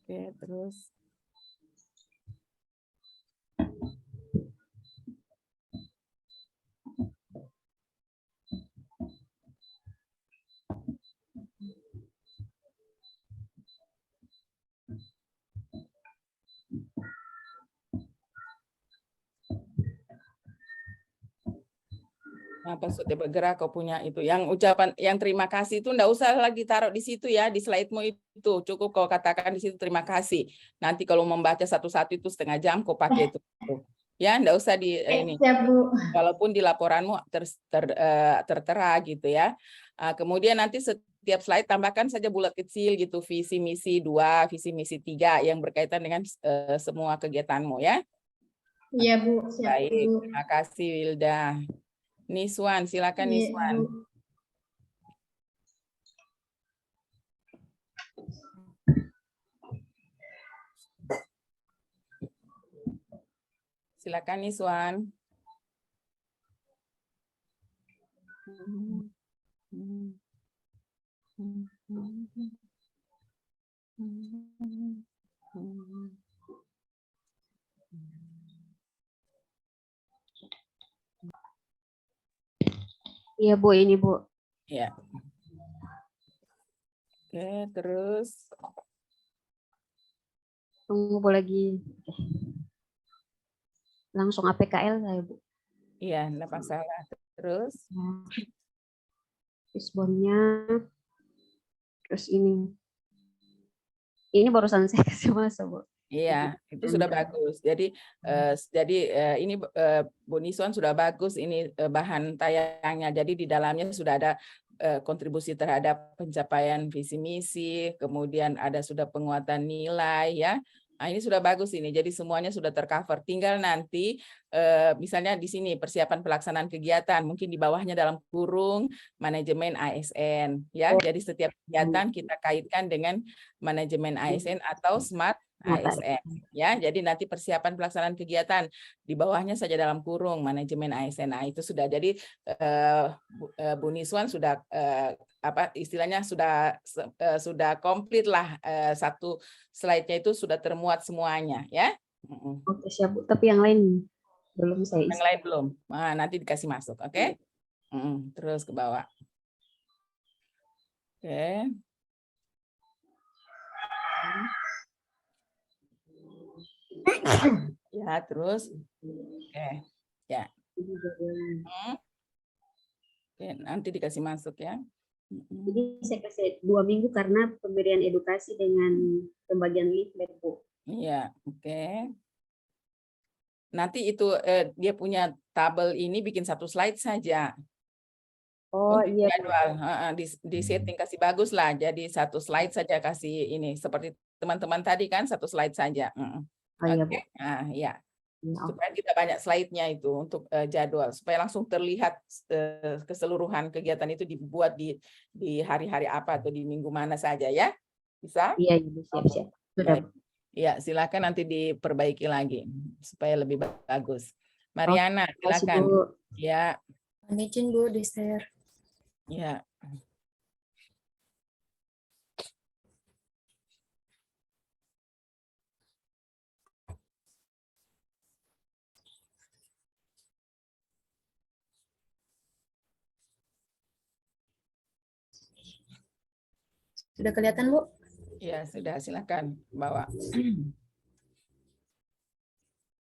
Speaker 1: Oke, terus. Apa sudah bergerak kau punya itu. Yang ucapan yang terima kasih itu enggak usah lagi taruh di situ ya, di slide-mu itu. Cukup kau katakan di situ terima kasih. Nanti kalau membaca satu-satu itu setengah jam kau pakai itu. Ya, enggak usah di ini.
Speaker 7: Siap, Bu.
Speaker 1: Walaupun di laporanmu tertera gitu ya. Kemudian nanti setiap slide tambahkan saja bulat kecil gitu, visi misi 2, visi misi 3 yang berkaitan dengan semua kegiatanmu ya.
Speaker 7: Iya, Bu. Siap,
Speaker 1: Baik,
Speaker 7: Bu.
Speaker 1: terima kasih Wilda. Niswan, silakan
Speaker 7: Iya,
Speaker 1: Niswan.
Speaker 7: Bu.
Speaker 1: Silakan Niswan.
Speaker 8: Iya Bu, ini Bu.
Speaker 1: Ya. Oke, terus
Speaker 8: Tunggu Bu lagi. Langsung APKL saya Bu.
Speaker 1: iya, enggak masalah. Terus
Speaker 8: Fishbone-nya. Terus ini barusan saya kasih masuk Bu.
Speaker 1: iya, itu sudah bagus. Jadi ini Bu Niswan sudah bagus ini bahan tayangnya. Jadi di dalamnya sudah ada kontribusi terhadap pencapaian visi misi, kemudian ada sudah penguatan nilai ya. Nah, ini sudah bagus ini. Jadi semuanya sudah tercover. Tinggal nanti misalnya di sini persiapan pelaksanaan kegiatan, mungkin di bawahnya dalam kurung manajemen ASN ya. Jadi setiap kegiatan kita kaitkan dengan manajemen ASN atau smart ASN ya. Jadi nanti persiapan pelaksanaan kegiatan di bawahnya saja dalam kurung manajemen ASN. Nah, itu sudah jadi Bu Niswan sudah apa istilahnya sudah komplit lah, satu slide-nya itu sudah termuat semuanya ya.
Speaker 8: Oke siap Bu. Tapi yang lain belum saya isi.
Speaker 1: Yang lain belum. Nah, nanti dikasih masuk, oke? Terus ke bawah. Oke. Ya, terus. Oke. Ya. Oke, nanti dikasih masuk ya.
Speaker 8: Jadi saya kasih 2 minggu karena pemberian edukasi dengan pembagian leaflet Bu.
Speaker 1: Iya, oke. Nanti itu dia punya tabel ini bikin satu slide saja.
Speaker 8: Oh
Speaker 1: Untuk
Speaker 8: iya.
Speaker 1: jadwal, di setting kasih bagus lah. Jadi satu slide saja kasih ini seperti teman-teman tadi kan satu slide saja.
Speaker 8: Oh iya Bu.
Speaker 1: Oke. Nah, ya.
Speaker 8: Ya,
Speaker 1: Supaya kita banyak slide-nya itu untuk jadwal supaya langsung terlihat keseluruhan kegiatan itu dibuat di hari-hari apa atau di minggu mana saja ya. Bisa?
Speaker 8: Iya Bu, siap-siap. Sudah Bu.
Speaker 1: Ya, silakan nanti diperbaiki lagi supaya lebih bagus. Mariana, silakan.
Speaker 8: Bu.
Speaker 1: Ya,
Speaker 5: Izin Bu, di-share.
Speaker 1: ya.
Speaker 5: Sudah kelihatan Bu?
Speaker 1: Ya, sudah silakan bawa.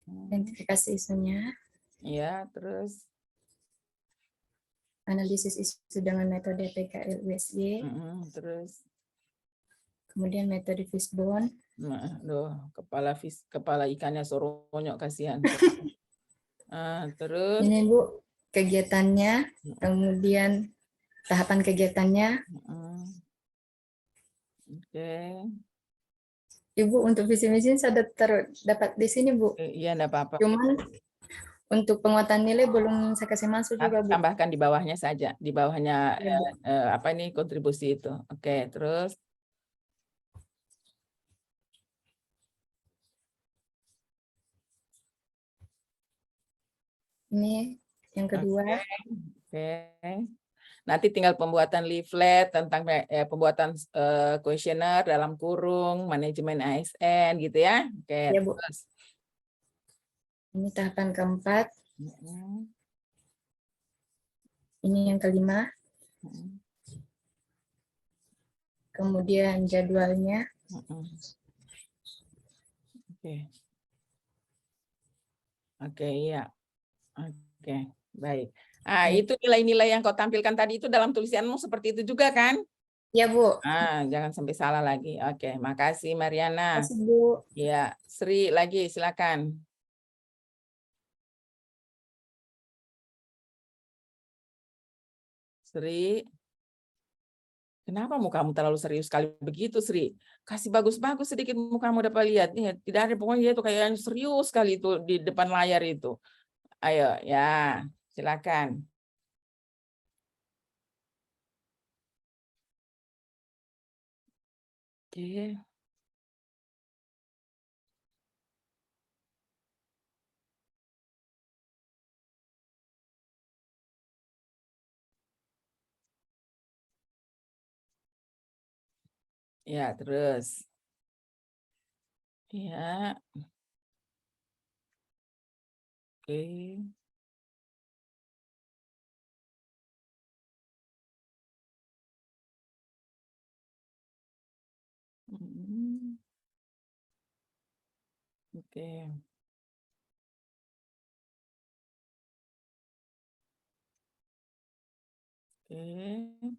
Speaker 5: Identifikasi isunya,
Speaker 1: Ya, terus
Speaker 5: analisis isu dengan metode PKL USG,
Speaker 1: terus
Speaker 5: kemudian metode Fishbone.
Speaker 1: kepala ikannya soronyok kasihan. Terus
Speaker 5: Ini Bu, kegiatannya, kemudian tahapan kegiatannya.
Speaker 1: Oke.
Speaker 5: Ibu untuk visi misi sudah dapat di sini Bu.
Speaker 1: Iya, enggak apa-apa.
Speaker 5: Cuman untuk penguatan nilai belum saya kasih masuk juga Bu.
Speaker 1: Tambahkan di bawahnya saja, di bawahnya apa ini kontribusi itu. Oke, terus
Speaker 5: Ini yang kedua.
Speaker 1: Oke. Nanti tinggal pembuatan leaflet tentang pembuatan kuesioner dalam kurung manajemen ASN gitu ya. Oke.
Speaker 5: Ya Bu.
Speaker 1: Terus.
Speaker 5: Ini tahapan keempat. Ini yang kelima. Kemudian jadwalnya.
Speaker 1: Oke. Oke, iya. Oke, baik. Itu nilai-nilai yang kau tampilkan tadi itu dalam tulisanmu seperti itu juga kan?
Speaker 5: Ya, Bu.
Speaker 1: Jangan sampai salah lagi. Oke, makasih Mariana.
Speaker 5: Makasih, Bu.
Speaker 1: Ya, Sri lagi silakan. Sri. Kenapa mukamu terlalu serius sekali begitu, Sri? Kasih bagus-bagus sedikit mukamu dapat lihat. Nih, tidak ada pokoknya itu kayak serius sekali itu di depan layar itu. Ayo, ya, silakan. Oke. Ya, terus. Ya. Oke. Oke. Oke.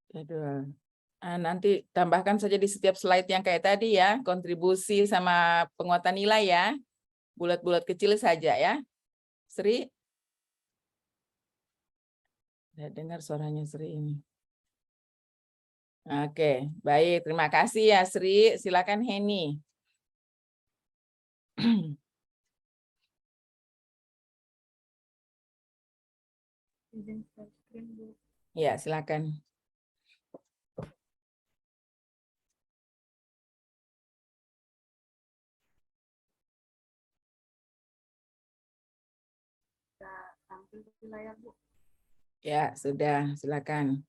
Speaker 1: Jadwal. Nanti tambahkan saja di setiap slide yang kayak tadi ya, kontribusi sama penguatan nilai ya. Bulat-bulat kecil saja ya. Sri? Saya dengar suaranya Sri ini. Oke, baik. Terima kasih ya Sri. Silakan Heni. Ya, silakan.
Speaker 6: Tampil di layar, Bu.
Speaker 1: Ya, sudah. Silakan.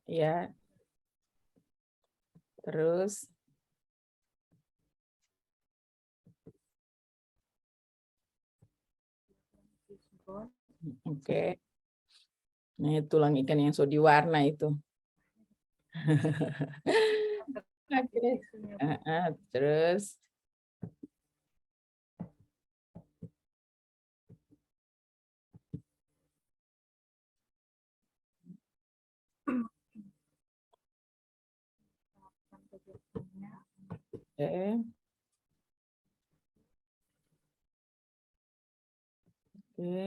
Speaker 1: Ya. Terus. Oke. Nah, tulang ikan yang sudah diwarna itu. Oke. Terus. Oke. Oke.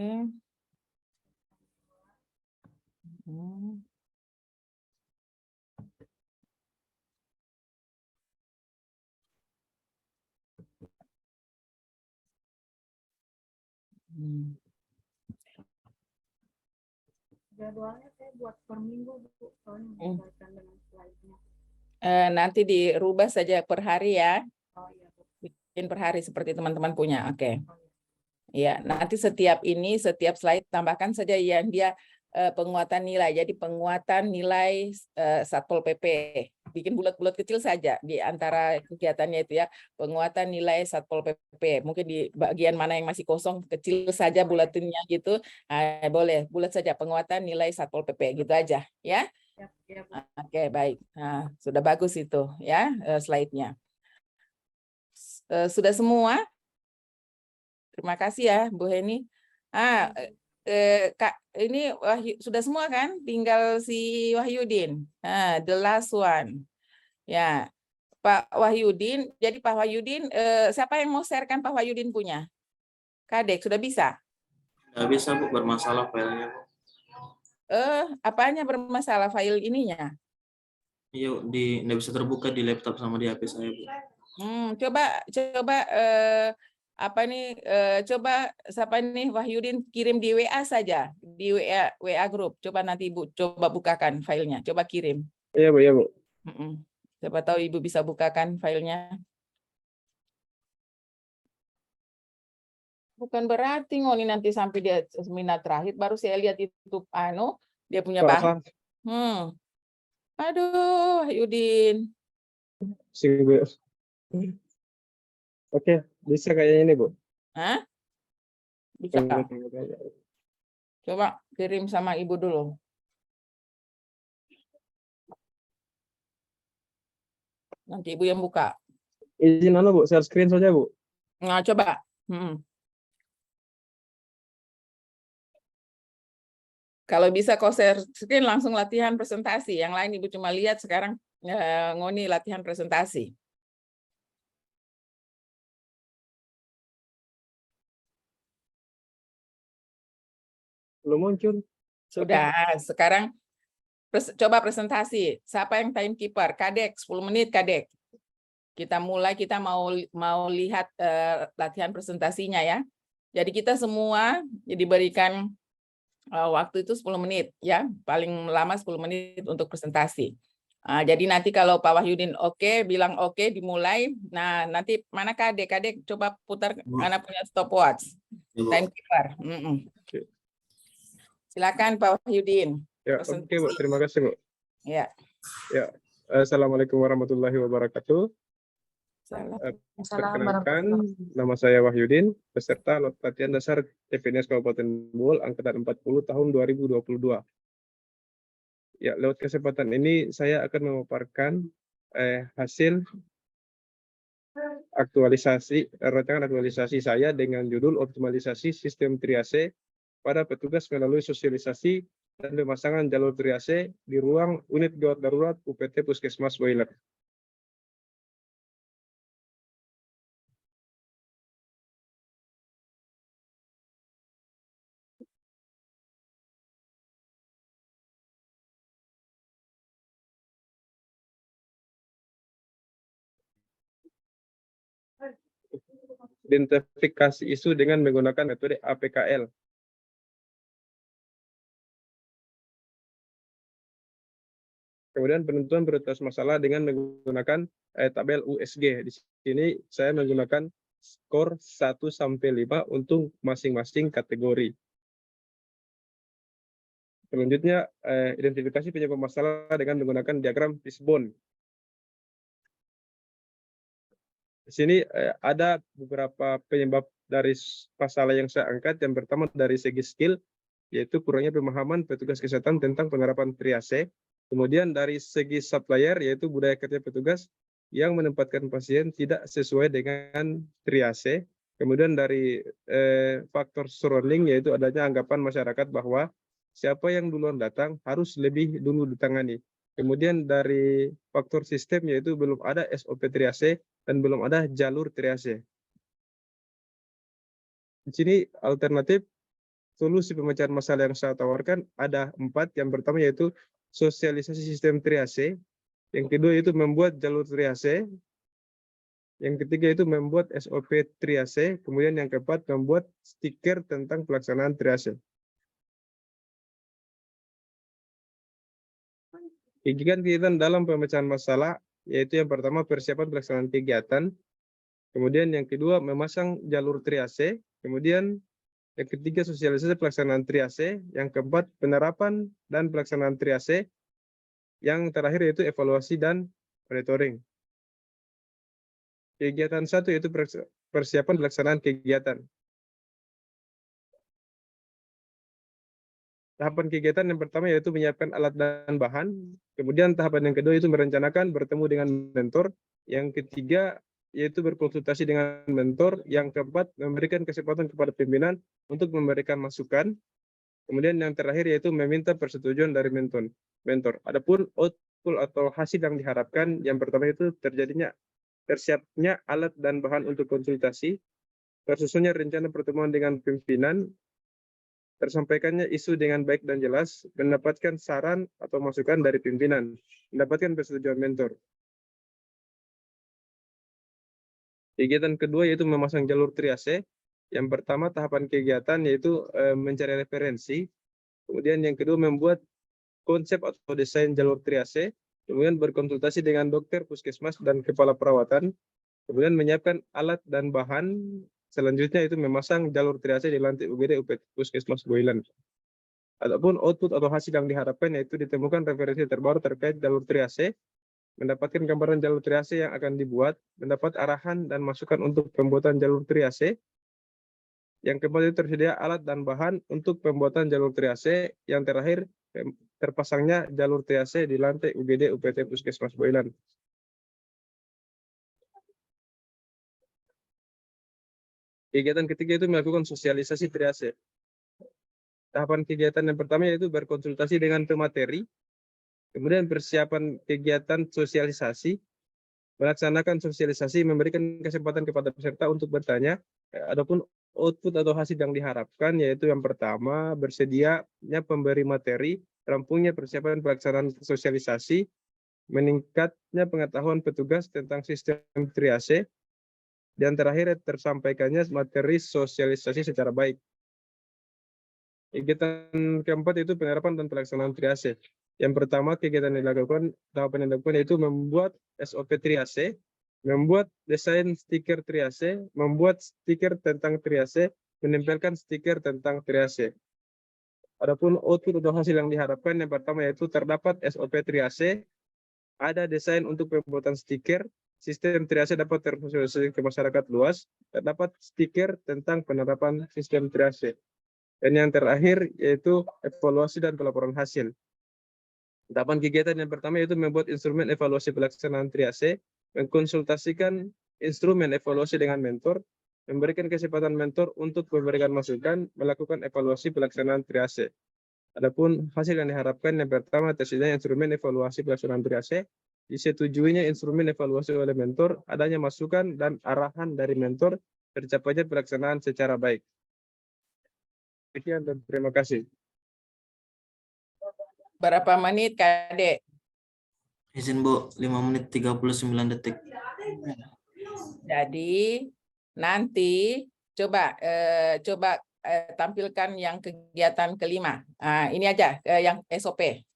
Speaker 6: Jadwalnya saya buat per minggu, Bu, soalnya menyesuaikan dengan slide-nya.
Speaker 1: Nanti dirubah saja per hari ya.
Speaker 6: Oh iya, Bu.
Speaker 1: Bikin per hari seperti teman-teman punya. Oke.
Speaker 6: Oh,
Speaker 1: Ya,
Speaker 6: iya.
Speaker 1: nanti setiap slide tambahkan saja yang dia penguatan nilai. Jadi penguatan nilai Satpol PP. Bikin bulat-bulat kecil saja di antara kegiatannya itu ya. Penguatan nilai Satpol PP. Mungkin di bagian mana yang masih kosong kecil saja bulatinnya gitu. Boleh bulat saja penguatan nilai Satpol PP gitu aja ya.
Speaker 6: Ya, Bu.
Speaker 1: Oke, baik. Nah, sudah bagus itu ya slide-nya. Sudah semua? Terima kasih ya, Bu Heni. Kak, ini sudah semua kan? Tinggal si Wahyudin. The last one. Ya, Pak Wahyudin. Jadi Pak Wahyudin, siapa yang mau sharekan Pak Wahyudin punya? Kadek, sudah bisa?
Speaker 3: Nggak bisa, Bu, bermasalah filenya, Bu.
Speaker 1: Apanya bermasalah file ininya?
Speaker 3: Iya, nggak bisa terbuka di laptop sama di HP saya, Bu.
Speaker 1: Coba coba siapa nih Wahyudin kirim di WA saja, di WA grup. Coba nanti Ibu coba bukakan filenya, coba kirim.
Speaker 4: Iya, Bu, iya, Bu.
Speaker 1: Siapa tahu Ibu bisa bukakan filenya. Bukan berarti ngoni nanti sampai dia seminar terakhir baru saya lihat itu Dia punya
Speaker 4: Pak,
Speaker 1: bahan. Aduh, Yudin.
Speaker 4: Oke, bisa kayaknya ini, Bu.
Speaker 1: Hah? Bisa. Coba kirim sama Ibu dulu. Nanti Ibu yang buka.
Speaker 4: Izin Bu, share screen saja, Bu.
Speaker 1: Nah, coba. Kalau bisa kau share screen langsung latihan presentasi. Yang lain Ibu cuma lihat sekarang Ngoni latihan presentasi.
Speaker 4: Belum muncul.
Speaker 1: Sudah, sekarang coba presentasi. Siapa yang timekeeper? Kadek, 10 menit Kadek. Kita mulai, kita mau lihat latihan presentasinya ya. Jadi kita semua diberikan waktu itu 10 menit ya, paling lama 10 menit untuk presentasi. Jadi nanti kalau Pak Wahyudin oke, bilang oke, dimulai. Nah, nanti mana Kadek? Kadek coba putar, mana punya stopwatch. Timekeeper. Silakan Pak Wahyudin.
Speaker 4: Ya, oke, Bu. Terima kasih, Bu.
Speaker 1: Ya.
Speaker 4: Ya. Assalamualaikum warahmatullahi wabarakatuh.
Speaker 2: Assalamualaikum.
Speaker 4: Perkenalkan, nama saya Wahyudin, peserta latihan dasar TPNS Kabupaten Bohol angkatan 40 tahun 2022. Ya, lewat kesempatan ini saya akan memaparkan hasil rancangan aktualisasi saya dengan judul optimalisasi sistem triase pada petugas melalui sosialisasi dan pemasangan jalur triase di ruang unit gawat darurat UPT Puskesmas Boiler. Identifikasi isu dengan menggunakan metode APKL. Kemudian penentuan prioritas masalah dengan menggunakan tabel USG. Di sini saya menggunakan skor 1 sampai 5 untuk masing-masing kategori. Selanjutnya identifikasi penyebab masalah dengan menggunakan diagram fishbone. Di sini ada beberapa penyebab dari masalah yang saya angkat. Yang pertama dari segi skill, yaitu kurangnya pemahaman petugas kesehatan tentang penerapan triase. Kemudian dari segi supplier, yaitu budaya kerja petugas yang menempatkan pasien tidak sesuai dengan triase. Kemudian dari faktor surrounding, yaitu adanya anggapan masyarakat bahwa siapa yang duluan datang harus lebih dulu ditangani. Kemudian dari faktor sistem, yaitu belum ada SOP triase dan belum ada jalur triase. Di sini alternatif solusi pemecahan masalah yang saya tawarkan ada 4. Yang pertama yaitu sosialisasi sistem triase. Yang kedua yaitu membuat jalur triase. Yang ketiga itu membuat SOP triase. Kemudian yang keempat membuat stiker tentang pelaksanaan triase. Kegiatan dalam pemecahan masalah yaitu yang pertama persiapan pelaksanaan kegiatan. Kemudian yang kedua memasang jalur triase. Kemudian yang ketiga sosialisasi pelaksanaan triase. Yang keempat penerapan dan pelaksanaan triase. Yang terakhir yaitu evaluasi dan monitoring. Kegiatan 1 yaitu persiapan pelaksanaan kegiatan. Tahapan kegiatan yang pertama yaitu menyiapkan alat dan bahan. Kemudian tahapan yang kedua yaitu merencanakan bertemu dengan mentor. Yang ketiga yaitu berkonsultasi dengan mentor. Yang keempat memberikan kesempatan kepada pimpinan untuk memberikan masukan. Kemudian yang terakhir yaitu meminta persetujuan dari mentor. Adapun output atau hasil yang diharapkan, yang pertama itu tersiapnya alat dan bahan untuk konsultasi, tersusunnya rencana pertemuan dengan pimpinan, tersampaikannya isu dengan baik dan jelas, mendapatkan saran atau masukan dari pimpinan, mendapatkan persetujuan mentor. Kegiatan kedua yaitu memasang jalur triase. Yang pertama tahapan kegiatan yaitu mencari referensi. Kemudian yang kedua membuat konsep atau desain jalur triase. Kemudian berkonsultasi dengan dokter, puskesmas, dan kepala perawatan. Kemudian menyiapkan alat dan bahan. Selanjutnya itu memasang jalur triase di lantai UGD Puskesmas Boiler. ataupun output atau hasil yang diharapkan, yaitu ditemukan referensi terbaru terkait jalur triase, mendapatkan gambaran jalur triase yang akan dibuat, mendapat arahan dan masukan untuk pembuatan jalur triase. Yang keempat itu tersedia alat dan bahan untuk pembuatan jalur triase. Yang terakhir terpasangnya jalur triase di lantai UGD UPT Puskesmas Boilan. Kegiatan ketiga itu melakukan sosialisasi triase. Tahapan kegiatan yang pertama yaitu berkonsultasi dengan pemateri, kemudian persiapan kegiatan sosialisasi, melaksanakan sosialisasi, memberikan kesempatan kepada peserta untuk bertanya, adapun output atau hasil yang diharapkan yaitu yang pertama bersedianya pemberi materi, rampungnya persiapan pelaksanaan sosialisasi, meningkatnya pengetahuan petugas tentang sistem triase, dan terakhir tersampaikannya materi sosialisasi secara baik. Kegiatan keempat itu penerapan dan pelaksanaan triase. Yang pertama kegiatan yang dilakukan, tahapan yang dilakukan yaitu membuat SOP triase, membuat desain stiker triase, membuat stiker tentang triase, menempelkan stiker tentang triase. Adapun output atau hasil yang diharapkan, yang pertama yaitu terdapat SOP triase, ada desain untuk pembuatan stiker, sistem triase dapat tersosialisasi ke masyarakat luas, terdapat stiker tentang penerapan sistem triase. Dan yang terakhir yaitu evaluasi dan pelaporan hasil. Tahapan kegiatan yang pertama yaitu membuat instrumen evaluasi pelaksanaan triase, mengkonsultasikan instrumen evaluasi dengan mentor, memberikan kesempatan mentor untuk memberikan masukan, melakukan evaluasi pelaksanaan triase. Adapun hasil yang diharapkan, yang pertama tersedia instrumen evaluasi pelaksanaan triase, disetujuinya instrumen evaluasi oleh mentor, adanya masukan dan arahan dari mentor, tercapainya pelaksanaan secara baik. Sekian dan terima kasih.
Speaker 1: Berapa menit, Kadek?
Speaker 3: Izin Bu, 5 menit 39 detik.
Speaker 1: Jadi nanti coba tampilkan yang kegiatan kelima. Ini aja yang SOP.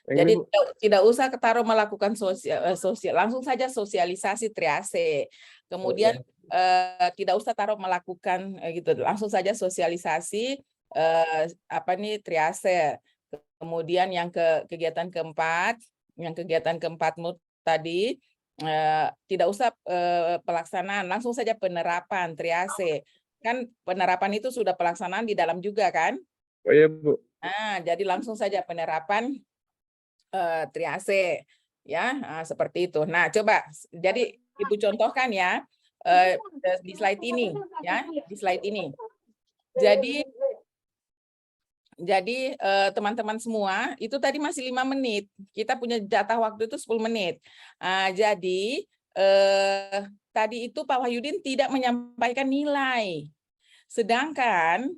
Speaker 1: Jadi tidak usah ketaruh melakukan sosial, langsung saja sosialisasi triase. Kemudian tidak usah taruh melakukan gitu, langsung saja sosialisasi triase. Kemudian yang kegiatan keempatmu tadi tidak usah pelaksanaan, langsung saja penerapan triase. Kan penerapan itu sudah pelaksanaan di dalam juga kan?
Speaker 4: Oh iya Bu.
Speaker 1: Nah, jadi langsung saja penerapan triase ya, seperti itu. Nah, coba jadi Ibu contohkan ya di slide ini ya, di slide ini. Jadi teman-teman semua itu tadi masih 5 menit. Kita punya jatah waktu itu 10 menit. Jadi tadi itu Pak Wahyudin tidak menyampaikan nilai. Sedangkan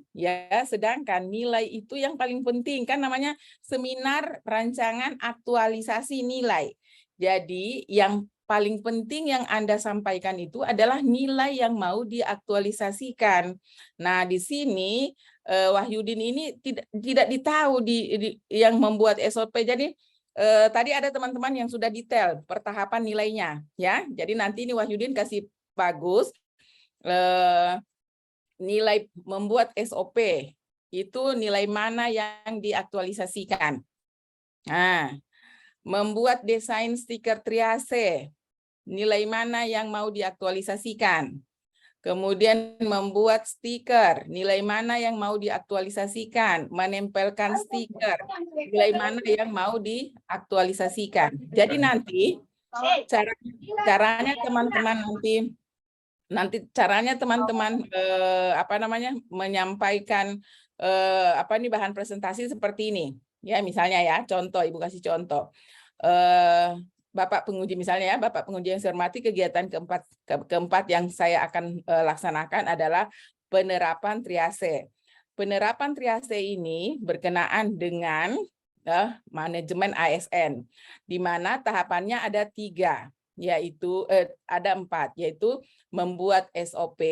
Speaker 1: nilai itu yang paling penting, kan namanya seminar rancangan aktualisasi nilai. Jadi yang paling penting yang Anda sampaikan itu adalah nilai yang mau diaktualisasikan. Nah, di sini Wahyudin ini tidak ditahu yang membuat SOP. Jadi tadi ada teman-teman yang sudah detail pertahapan nilainya ya. Jadi nanti ini Wahyudin kasih bagus nilai membuat SOP itu nilai mana yang diaktualisasikan. Nah, membuat desain stiker triase, nilai mana yang mau diaktualisasikan. Kemudian membuat stiker, nilai mana yang mau diaktualisasikan. Menempelkan stiker, nilai mana yang mau diaktualisasikan. Jadi nanti caranya teman-teman nanti caranya teman-teman menyampaikan bahan presentasi seperti ini ya, misalnya ya, contoh Ibu kasih contoh. Bapak penguji misalnya ya, Bapak penguji yang saya hormati, kegiatan keempat yang saya akan laksanakan adalah penerapan triase. Penerapan triase ini berkenaan dengan manajemen ASN, di mana tahapannya ada 3. Yaitu ada 4, yaitu membuat SOP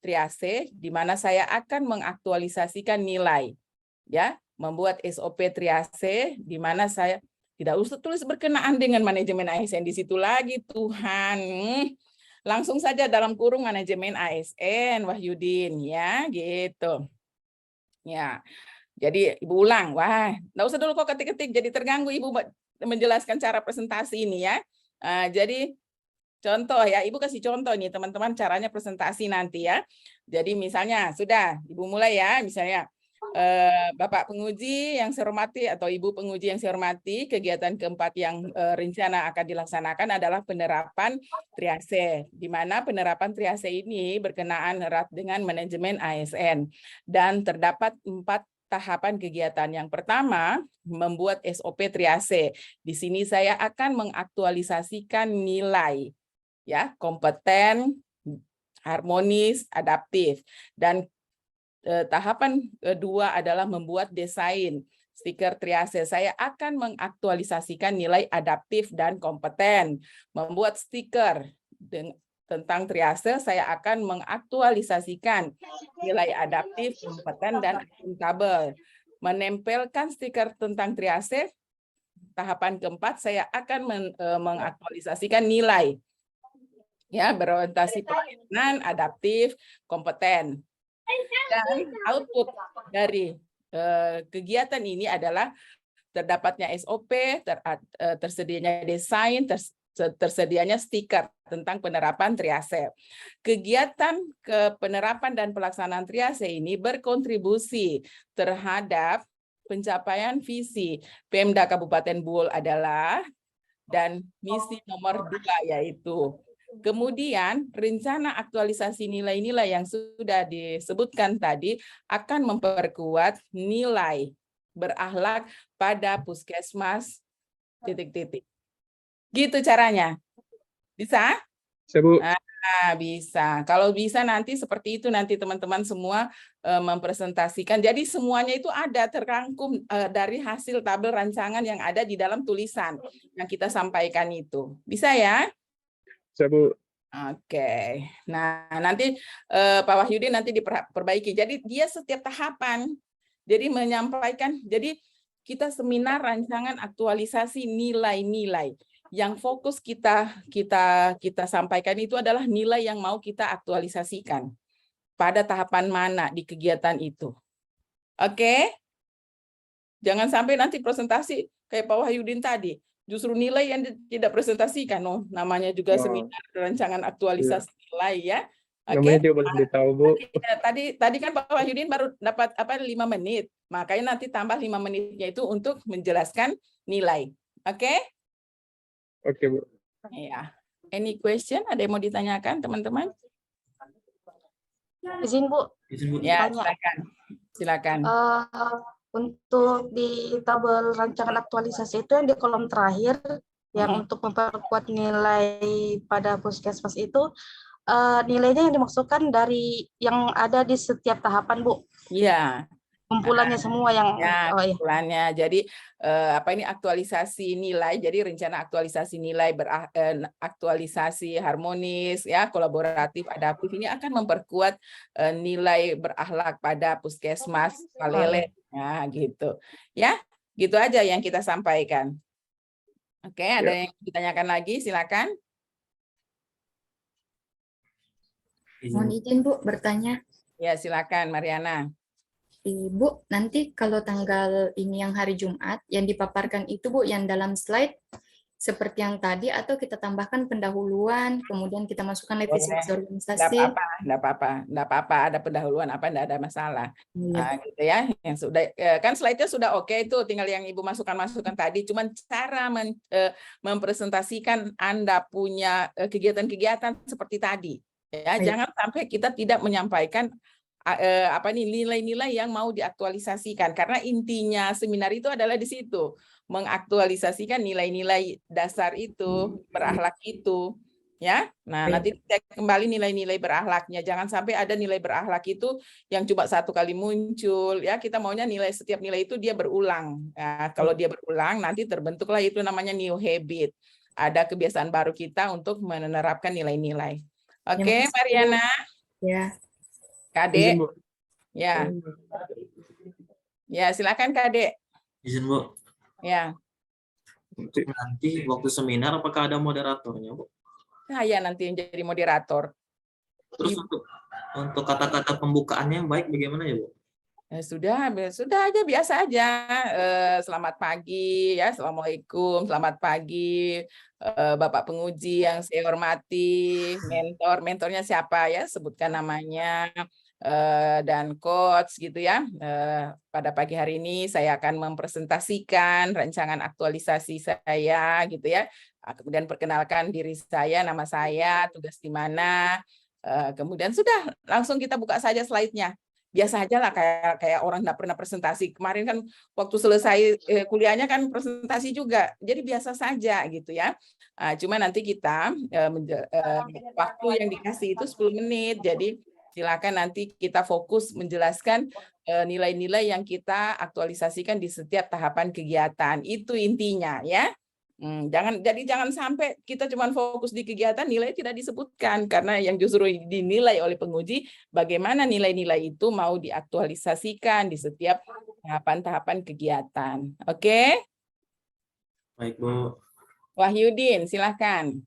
Speaker 1: triase di mana saya akan mengaktualisasikan nilai. Ya, membuat SOP triase di mana saya tidak usah tulis berkenaan dengan manajemen ASN di situ lagi, Tuhan. Langsung saja dalam kurung manajemen ASN, Wahyudin ya, gitu. Ya, jadi Ibu ulang. Wah, nggak usah dulu kok ketik-ketik, jadi terganggu Ibu menjelaskan cara presentasi ini ya. Jadi contoh ya, Ibu kasih contoh nih teman-teman caranya presentasi nanti ya. Jadi misalnya sudah, Ibu mulai ya, misalnya Bapak penguji yang saya hormati atau Ibu penguji yang saya hormati, kegiatan keempat yang rencana akan dilaksanakan adalah penerapan triase, di mana penerapan triase ini berkenaan erat dengan manajemen ASN dan terdapat 4 tahapan kegiatan. Yang pertama, membuat SOP triase. Di sini saya akan mengaktualisasikan nilai ya, kompeten, harmonis, adaptif. Dan tahapan kedua adalah membuat desain stiker triase. Saya akan mengaktualisasikan nilai adaptif dan kompeten. Membuat stiker tentang triase, saya akan mengaktualisasikan nilai adaptif, kompeten, dan akuntabel. Menempelkan stiker tentang triase, tahapan keempat, saya akan mengaktualisasikan nilai ya, berorientasi pelayanan, adaptif, kompeten. Dan output dari kegiatan ini adalah terdapatnya SOP, tersedianya desain, tersedianya stiker tentang penerapan triase. Kegiatan penerapan dan pelaksanaan triase ini berkontribusi terhadap pencapaian visi Pemda Kabupaten Buol adalah dan misi nomor 2 yaitu. Kemudian rencana aktualisasi nilai-nilai yang sudah disebutkan tadi akan memperkuat nilai berakhlak pada puskesmas ... Gitu caranya. Bisa?
Speaker 4: Bisa, Bu.
Speaker 1: Bisa. Kalau bisa nanti seperti itu nanti teman-teman semua mempresentasikan. Jadi semuanya itu ada terangkum dari hasil tabel rancangan yang ada di dalam tulisan yang kita sampaikan itu. Bisa ya?
Speaker 4: Bisa, Bu.
Speaker 1: Oke. Nah, nanti Pak Wahyudin nanti diperbaiki. Jadi dia setiap tahapan. Jadi menyampaikan. Jadi kita seminar rancangan aktualisasi nilai-nilai. Yang fokus kita sampaikan itu adalah nilai yang mau kita aktualisasikan pada tahapan mana di kegiatan itu. Oke? Jangan sampai nanti presentasi kayak Pak Wahyudin tadi. Justru nilai yang tidak presentasikan, namanya juga seminar rancangan aktualisasi nilai ya.
Speaker 4: Namanya dia boleh ditahu, Bu.
Speaker 1: Tadi kan Pak Wahyudin baru dapat 5 menit, makanya nanti tambah 5 menitnya itu untuk menjelaskan nilai. Oke?
Speaker 4: Oke, Bu.
Speaker 1: Ya. Any question? Ada yang mau ditanyakan, teman-teman?
Speaker 2: Izin, Bu.
Speaker 1: Ya,
Speaker 2: Tanya.
Speaker 1: silakan.
Speaker 2: Untuk di tabel rancangan aktualisasi itu yang di kolom terakhir yang untuk memperkuat nilai pada puskesmas itu nilainya yang dimaksudkan dari yang ada di setiap tahapan, Bu.
Speaker 1: Iya.
Speaker 2: Kumpulannya semua yang
Speaker 1: ya, kumpulannya. Jadi ini aktualisasi nilai. Jadi rencana aktualisasi nilai aktualisasi harmonis ya, kolaboratif, adaptif ini akan memperkuat nilai berakhlak pada puskesmas Palele. Nah, gitu. Ya, gitu aja yang kita sampaikan. Oke, ada yang ditanyakan lagi? Silakan.
Speaker 9: Mohon izin, Bu, bertanya.
Speaker 1: Ya, silakan Mariana.
Speaker 9: Ibu, nanti kalau tanggal ini yang hari Jumat, yang dipaparkan itu, Bu, yang dalam slide seperti yang tadi, atau kita tambahkan pendahuluan, kemudian kita masukkan visi organisasi.
Speaker 1: Enggak apa-apa, ada pendahuluan apa, enggak ada masalah. Nah, gitu ya. Yang sudah kan slide-nya sudah oke itu, tinggal yang Ibu masukkan tadi, cuman cara mempresentasikan Anda punya kegiatan-kegiatan seperti tadi. Ya, jangan sampai kita tidak menyampaikan nilai-nilai yang mau diaktualisasikan, karena intinya seminar itu adalah di situ, mengaktualisasikan nilai-nilai dasar itu, berakhlak itu, ya. Nah, nanti cek kembali nilai-nilai berakhlaknya, jangan sampai ada nilai berakhlak itu yang cuma 1 kali muncul, ya. Kita maunya setiap nilai itu dia berulang. Nah, kalau dia berulang, nanti terbentuklah itu namanya new habit. Ada kebiasaan baru kita untuk menerapkan nilai-nilai. Oke, Mariana.
Speaker 9: Ya.
Speaker 1: Kadek. Ya. Ya, silakan Kadek.
Speaker 3: Izin, Bu.
Speaker 1: Ya.
Speaker 3: Nanti waktu seminar apakah ada moderatornya, Bu?
Speaker 1: Saya nanti yang jadi moderator.
Speaker 3: Terus untuk kata-kata pembukaannya yang baik bagaimana ya, Bu?
Speaker 1: Sudah aja, biasa aja. Selamat pagi ya, assalamualaikum, selamat pagi, Bapak penguji yang saya hormati, mentornya siapa ya, sebutkan namanya, dan coach gitu ya. Pada pagi hari ini saya akan mempresentasikan rancangan aktualisasi saya gitu ya. Kemudian perkenalkan diri saya, nama saya, tugas di mana. Kemudian sudah langsung kita buka saja slide-nya. Biasa aja lah kayak orang nggak pernah presentasi. Kemarin kan waktu selesai kuliahnya kan presentasi juga. Jadi biasa saja gitu ya. Cuma nanti kita waktu yang dikasih itu 10 menit. Jadi silakan nanti kita fokus menjelaskan nilai-nilai yang kita aktualisasikan di setiap tahapan kegiatan. Itu intinya ya. Jangan sampai kita cuma fokus di kegiatan, nilai tidak disebutkan, karena yang justru dinilai oleh penguji bagaimana nilai-nilai itu mau diaktualisasikan di setiap tahapan-tahapan kegiatan. Oke?
Speaker 3: Baik, Bu.
Speaker 1: Wahyudin, silakan.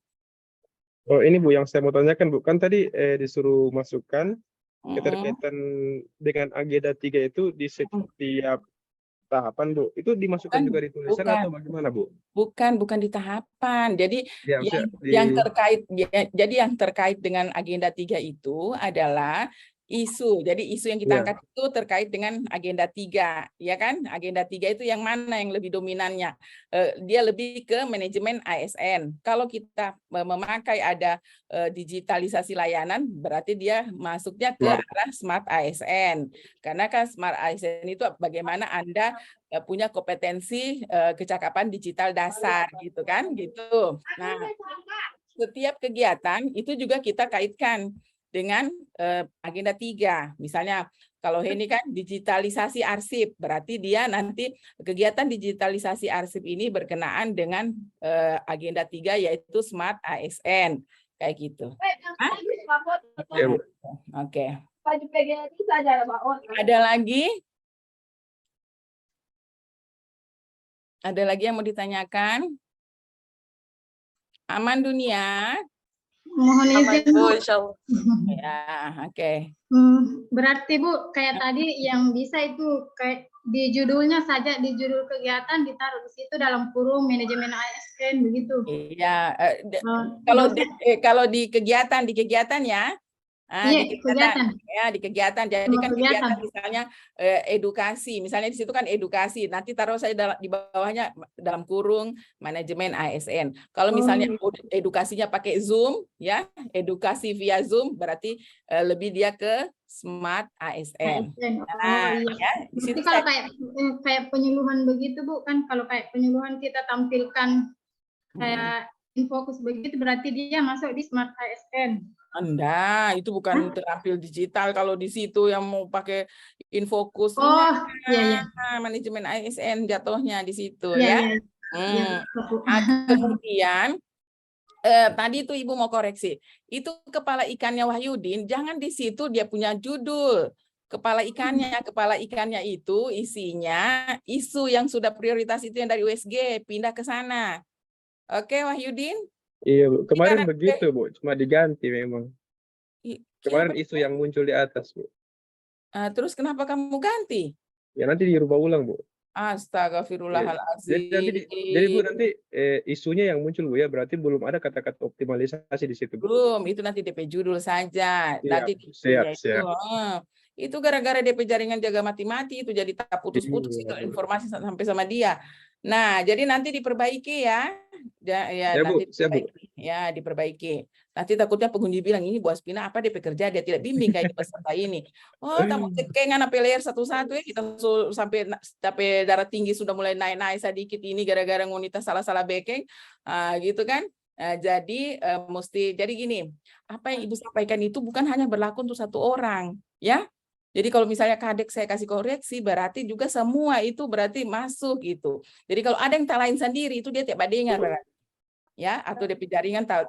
Speaker 4: Oh, ini Bu yang saya mau tanyakan, Bu. Kan tadi disuruh masukkan keterkaitan dengan agenda 3 itu di setiap tahapan, Bu. Itu dimasukkan juga di tulisan atau bagaimana, Bu?
Speaker 1: Bukan di tahapan. Jadi
Speaker 4: Ya,
Speaker 1: yang terkait dengan agenda 3 itu adalah isu. Jadi isu yang kita angkat itu terkait dengan agenda 3, ya kan? Agenda 3 itu yang mana yang lebih dominannya? Dia lebih ke manajemen ASN. Kalau kita memakai ada digitalisasi layanan, berarti dia masuknya ke arah smart ASN. Karena kan smart ASN itu bagaimana Anda punya kompetensi kecakapan digital dasar gitu kan, gitu. Nah, setiap kegiatan itu juga kita kaitkan dengan agenda 3. Misalnya kalau ini kan digitalisasi arsip, berarti dia nanti kegiatan digitalisasi arsip ini berkenaan dengan agenda 3 yaitu smart ASN kayak gitu. Oke. Ada lagi? Ada lagi yang mau ditanyakan? Aman dunia?
Speaker 7: Mohon izin, Bu.
Speaker 1: Ya, oke.
Speaker 7: Berarti Bu, kayak tadi yang bisa itu kayak di judulnya saja, di judul kegiatan ditaruh di situ dalam kurung manajemen ASN begitu.
Speaker 1: Iya, kalau di kegiatan ya. Di kegiatan. Jadi kan kegiatan misalnya edukasi, misalnya di situ kan edukasi. Nanti taruh saya di bawahnya dalam kurung manajemen ASN. Kalau misalnya edukasinya pakai Zoom, ya edukasi via Zoom, berarti lebih dia ke smart ASN.
Speaker 7: Ya. Di situ kalau kayak penyuluhan begitu Bu, kan kalau kayak penyuluhan kita tampilkan kayak infokus begitu, berarti dia masuk di smart ASN.
Speaker 1: Anda itu bukan terampil digital kalau di situ yang mau pakai infokus. Manajemen ASN jatuhnya di situ ya. Kemudian tadi itu Ibu mau koreksi. Itu kepala ikannya Wahyudin, jangan di situ dia punya judul. Kepala ikannya itu isinya isu yang sudah prioritas itu yang dari USG pindah ke sana. Oke, Wahyudin?
Speaker 4: Iya, Bu. Kemarin begitu, Bu. Cuma diganti memang. Kemarin isu yang muncul di atas, Bu.
Speaker 1: Terus kenapa kamu ganti?
Speaker 4: Ya nanti dirubah ulang, Bu.
Speaker 1: Astagfirullahaladzim.
Speaker 4: Jadi Bu, nanti isunya yang muncul, Bu, ya. Berarti belum ada kata-kata optimalisasi di situ, Bu.
Speaker 1: Belum, itu nanti DP judul saja. Nanti
Speaker 4: siap.
Speaker 1: Itu gara-gara DP jaringan jaga mati-mati itu jadi tak putus-putus itu informasi sampai sama dia. Nah, jadi nanti diperbaiki ya.
Speaker 4: Bu, siap, Bu.
Speaker 1: Ya, diperbaiki. Nanti takutnya pengunjung bilang, ini Bu Aspina apa DP kerja, dia tidak bimbing kayak peserta ini. Oh, tamu cekengan apa layer satu-satu ya, kita sampai darah tinggi sudah mulai naik-naik sedikit ini gara-gara ngunita salah-salah backing, gitu kan. Jadi jadi gini, apa yang Ibu sampaikan itu bukan hanya berlaku untuk satu orang, ya. Jadi kalau misalnya kadek saya kasih koreksi, berarti juga semua itu berarti masuk gitu. Jadi kalau ada yang tak lain sendiri itu dia tidak dengar berarti. Ya, atau DP jaringan tak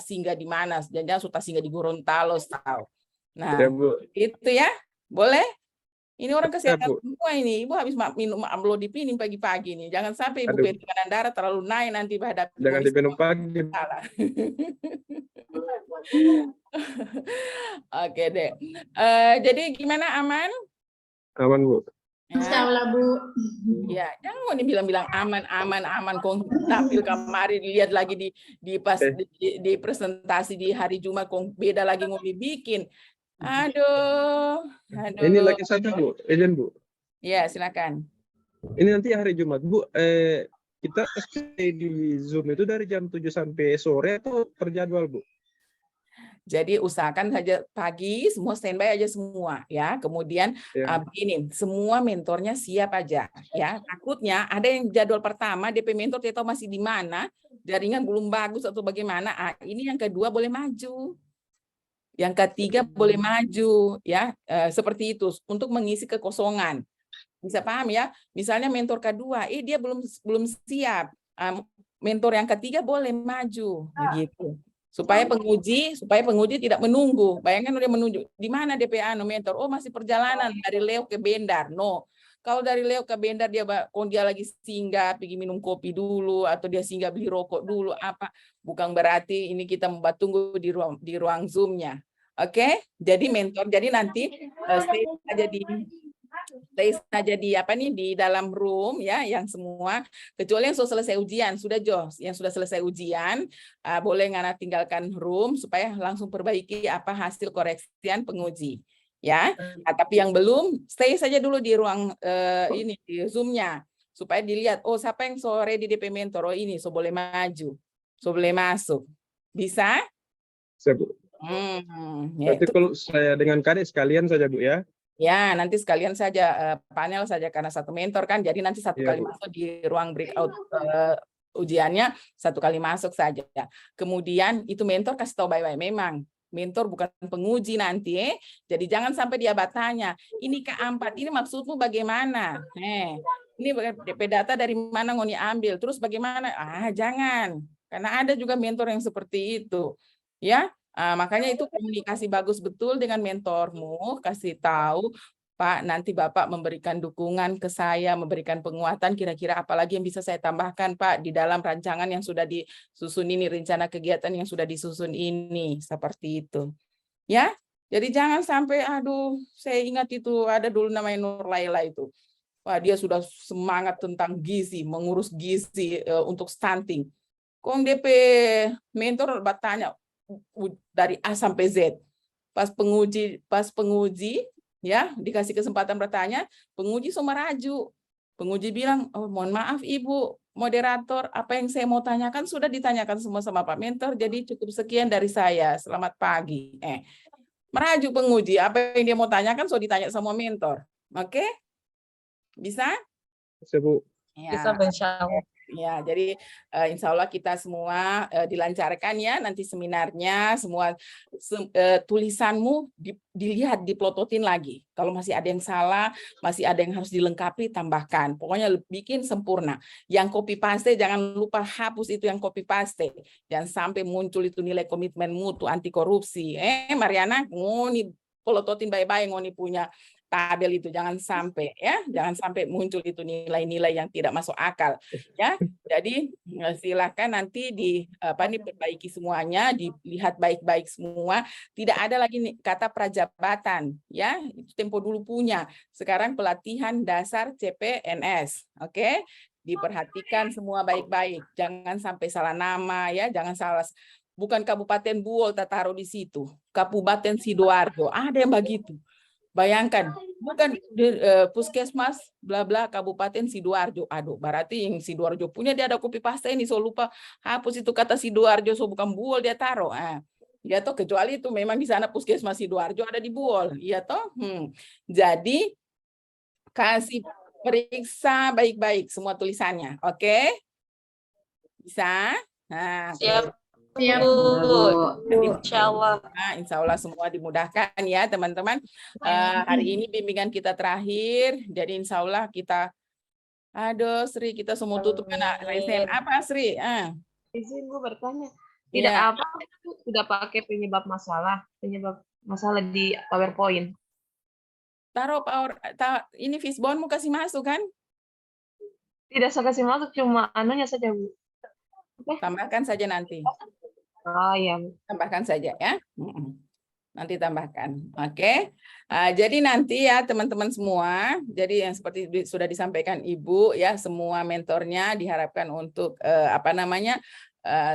Speaker 1: singgah di mana, jangan sudah singgah di Gorontalo tahu. Nah, itu ya. Boleh? Ini orang kesehatan semua ini. Ibu habis minum amlodipin pagi-pagi nih. Jangan sampai Ibu tekanan darah terlalu naik nanti pada
Speaker 4: jangan diminum pagi.
Speaker 1: Oke deh. Jadi gimana, aman?
Speaker 4: Aman, Bu.
Speaker 7: Insya Allah, Bu.
Speaker 1: Ya, jangan mau dibilang-bilang aman. Kong tampil kemarin lihat lagi di presentasi di hari Jumat kong beda lagi mau dibikin. Aduh.
Speaker 4: Ini lagi satu, Bu. Izin, Bu.
Speaker 1: Ya, silakan.
Speaker 4: Ini nanti hari Jumat, Bu. Kita stay di Zoom itu dari jam 7 sampai sore atau terjadwal, Bu?
Speaker 1: Jadi usahakan saja pagi semua standby aja semua ya. Kemudian begini, semua mentornya siap aja ya. Takutnya ada yang jadwal pertama DP mentor tidak tahu masih di mana, jaringan belum bagus atau bagaimana. Ini yang kedua boleh maju. Yang ketiga boleh maju ya. Seperti itu untuk mengisi kekosongan. Bisa paham ya? Misalnya mentor kedua, dia belum siap. Mentor yang ketiga boleh maju begitu. Supaya penguji tidak menunggu. Bayangkan udah menunjuk di mana DPA mentor. Oh, masih perjalanan dari Leo ke Bendar. No. Kalau dari Leo ke Bendar dia lagi singgah pergi minum kopi dulu atau dia singgah beli rokok dulu apa. Bukan berarti ini kita tunggu di ruang Zoom-nya. Oke? Jadi mentor nanti stay saja di dalam room ya, yang semua kecuali yang sudah selesai ujian yang sudah selesai ujian boleh ngana tinggalkan room supaya langsung perbaiki apa hasil koreksian penguji ya. Tapi yang belum stay saja dulu di ruang di Zoom-nya supaya dilihat siapa yang sore di DP mentor ini boleh maju, boleh masuk. Bisa?
Speaker 4: Bu. Berarti kalau saya dengan Kadek sekalian saja, Bu ya.
Speaker 1: Ya, nanti sekalian saja panel saja karena satu mentor kan. Jadi nanti satu kali masuk di ruang breakout ujiannya, satu kali masuk saja. Kemudian itu mentor kasih tahu baik-baik. Memang mentor bukan penguji nanti. Jadi jangan sampai dia bertanya, ini K4, ini maksudmu bagaimana? Ini DP data dari mana ngoni ambil? Terus bagaimana? Jangan. Karena ada juga mentor yang seperti itu. Ya. Makanya itu komunikasi bagus betul dengan mentormu, kasih tahu, Pak, nanti Bapak memberikan dukungan ke saya, memberikan penguatan, kira-kira apalagi yang bisa saya tambahkan, Pak, di dalam rancangan yang sudah disusun ini, rencana kegiatan yang sudah disusun ini, seperti itu. Ya, jadi jangan sampai, saya ingat itu, ada dulu namanya Nur Laila itu. Wah, dia sudah semangat tentang gizi, mengurus gizi untuk stunting. Kong DP mentor bertanya, dari A sampai Z. Pas penguji ya dikasih kesempatan bertanya, penguji semua raju. Penguji bilang, mohon maaf Ibu moderator, apa yang saya mau tanyakan sudah ditanyakan semua sama Pak Mentor, jadi cukup sekian dari saya. Selamat pagi. Meraju penguji, apa yang dia mau tanyakan sudah ditanya sama mentor. Oke? Bisa?
Speaker 4: Bisa, Bu.
Speaker 1: Ya.
Speaker 2: Bisa, insya Allah.
Speaker 1: Ya, jadi insya Allah kita semua dilancarkan ya nanti seminarnya, semua tulisanmu dilihat, diplototin lagi. Kalau masih ada yang salah, masih ada yang harus dilengkapi, tambahkan. Pokoknya bikin sempurna. Yang copy paste jangan lupa hapus itu yang copy paste. Jangan sampai muncul itu nilai komitmen mutu anti korupsi. Mariana, ngoni plototin baik-baik ngoni punya tabel itu, jangan sampai ya, jangan sampai muncul itu nilai-nilai yang tidak masuk akal ya. Jadi silakan nanti diperbaiki semuanya, dilihat baik-baik semua, tidak ada lagi kata prajabatan ya, itu Tempo dulu punya. Sekarang pelatihan dasar CPNS. Oke? Diperhatikan semua baik-baik, jangan sampai salah nama ya, jangan salah. Bukan Kabupaten Buol taruh di situ, Kabupaten Sidoarjo, ada yang begitu. Bayangkan, bukan puskesmas bla bla Kabupaten Sidoarjo. Aduh, berarti yang Sidoarjo punya dia ada copy paste ini, so lupa hapus itu kata Sidoarjo, so bukan Buol dia taruh. Ya toh, kecuali itu memang di sana puskesmas Sidoarjo ada di Buol. Iya toh. Jadi kasih periksa baik-baik semua tulisannya. Oke? Bisa? Nah,
Speaker 2: Siap.
Speaker 7: Siap,
Speaker 2: Insya Allah.
Speaker 1: Insya Allah semua dimudahkan ya teman-teman. Hari ini bimbingan kita terakhir, jadi insya Allah kita, Sri, kita semua tutup kena resen. Apa Sri?
Speaker 10: Izin Bu bertanya. Tidak apa sudah pakai penyebab masalah di PowerPoint.
Speaker 1: Taruh ini fishbone-mu kasih masuk kan?
Speaker 10: Tidak saya kasih masuk, cuma anunya saja Bu.
Speaker 1: Tambahkan saja nanti.
Speaker 10: Oh iya.
Speaker 1: Tambahkan saja ya. Nanti tambahkan. Oke. Jadi nanti ya teman-teman semua, jadi yang seperti sudah disampaikan Ibu ya, semua mentornya diharapkan untuk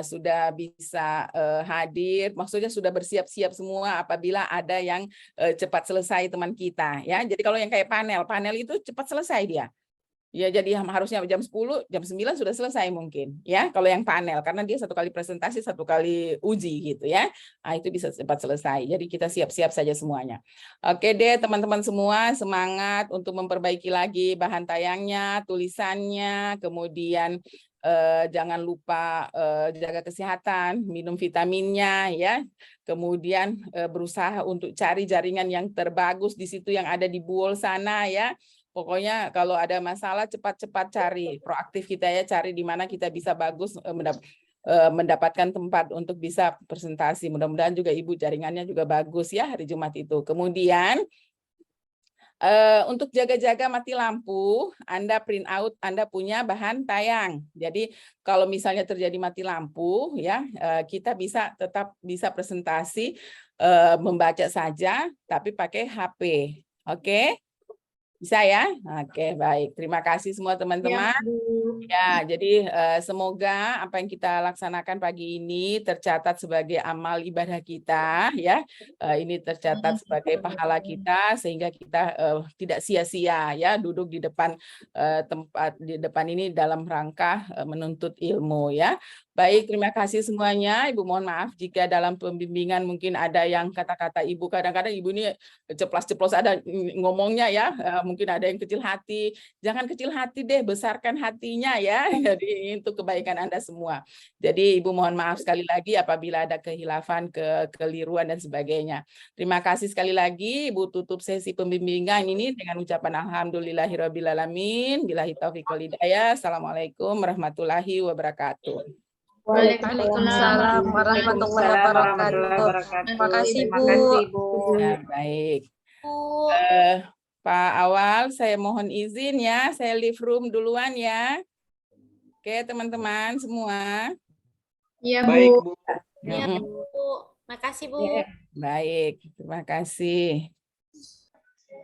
Speaker 1: sudah bisa hadir, maksudnya sudah bersiap-siap semua apabila ada yang cepat selesai teman kita ya. Jadi kalau yang kayak panel itu cepat selesai dia. Ya, jadi harusnya jam 10, jam 9 sudah selesai mungkin ya kalau yang panel, karena dia 1 kali presentasi 1 kali uji gitu ya. Itu bisa cepat selesai. Jadi kita siap-siap saja semuanya. Oke deh teman-teman semua, semangat untuk memperbaiki lagi bahan tayangnya, tulisannya, kemudian jangan lupa jaga kesehatan, minum vitaminnya ya. Kemudian berusaha untuk cari jaringan yang terbagus di situ yang ada di Buol sana ya. Pokoknya kalau ada masalah cepat-cepat cari, proaktif kita ya, cari di mana kita bisa bagus mendapatkan tempat untuk bisa presentasi. Mudah-mudahan juga Ibu jaringannya juga bagus ya hari Jumat itu. Kemudian untuk jaga-jaga mati lampu, Anda print out, Anda punya bahan tayang. Jadi kalau misalnya terjadi mati lampu, ya kita tetap bisa presentasi membaca saja, tapi pakai HP. Oke? Bisa ya? Oke, baik. Terima kasih semua teman-teman. Ya, jadi semoga apa yang kita laksanakan pagi ini tercatat sebagai amal ibadah kita ya. Ini tercatat sebagai pahala kita sehingga kita tidak sia-sia ya duduk di depan tempat di depan ini dalam rangka menuntut ilmu ya. Baik, terima kasih semuanya. Ibu mohon maaf jika dalam pembimbingan mungkin ada yang kata-kata Ibu, kadang-kadang Ibu ini ceplas-ceplos ada ngomongnya ya, mungkin ada yang kecil hati. Jangan kecil hati deh, besarkan hatinya ya. Jadi itu kebaikan Anda semua. Jadi Ibu mohon maaf sekali lagi apabila ada kehilafan, kekeliruan dan sebagainya. Terima kasih sekali lagi. Ibu tutup sesi pembimbingan ini dengan ucapan alhamdulillahirobbilalamin. Billahi taufiq wal hidayah. Assalamualaikum warahmatullahi wabarakatuh.
Speaker 2: Waalaikumsalam warahmatullahi wabarakatuh. Terima kasih Bu.
Speaker 1: Ya, baik. Pak Awal, saya mohon izin ya, saya leave room duluan ya. Oke teman-teman semua.
Speaker 7: Iya
Speaker 4: Baik,
Speaker 7: Bu.
Speaker 4: Bu.
Speaker 5: Iya, Bu. Makasih, Bu.
Speaker 1: Baik, terima kasih.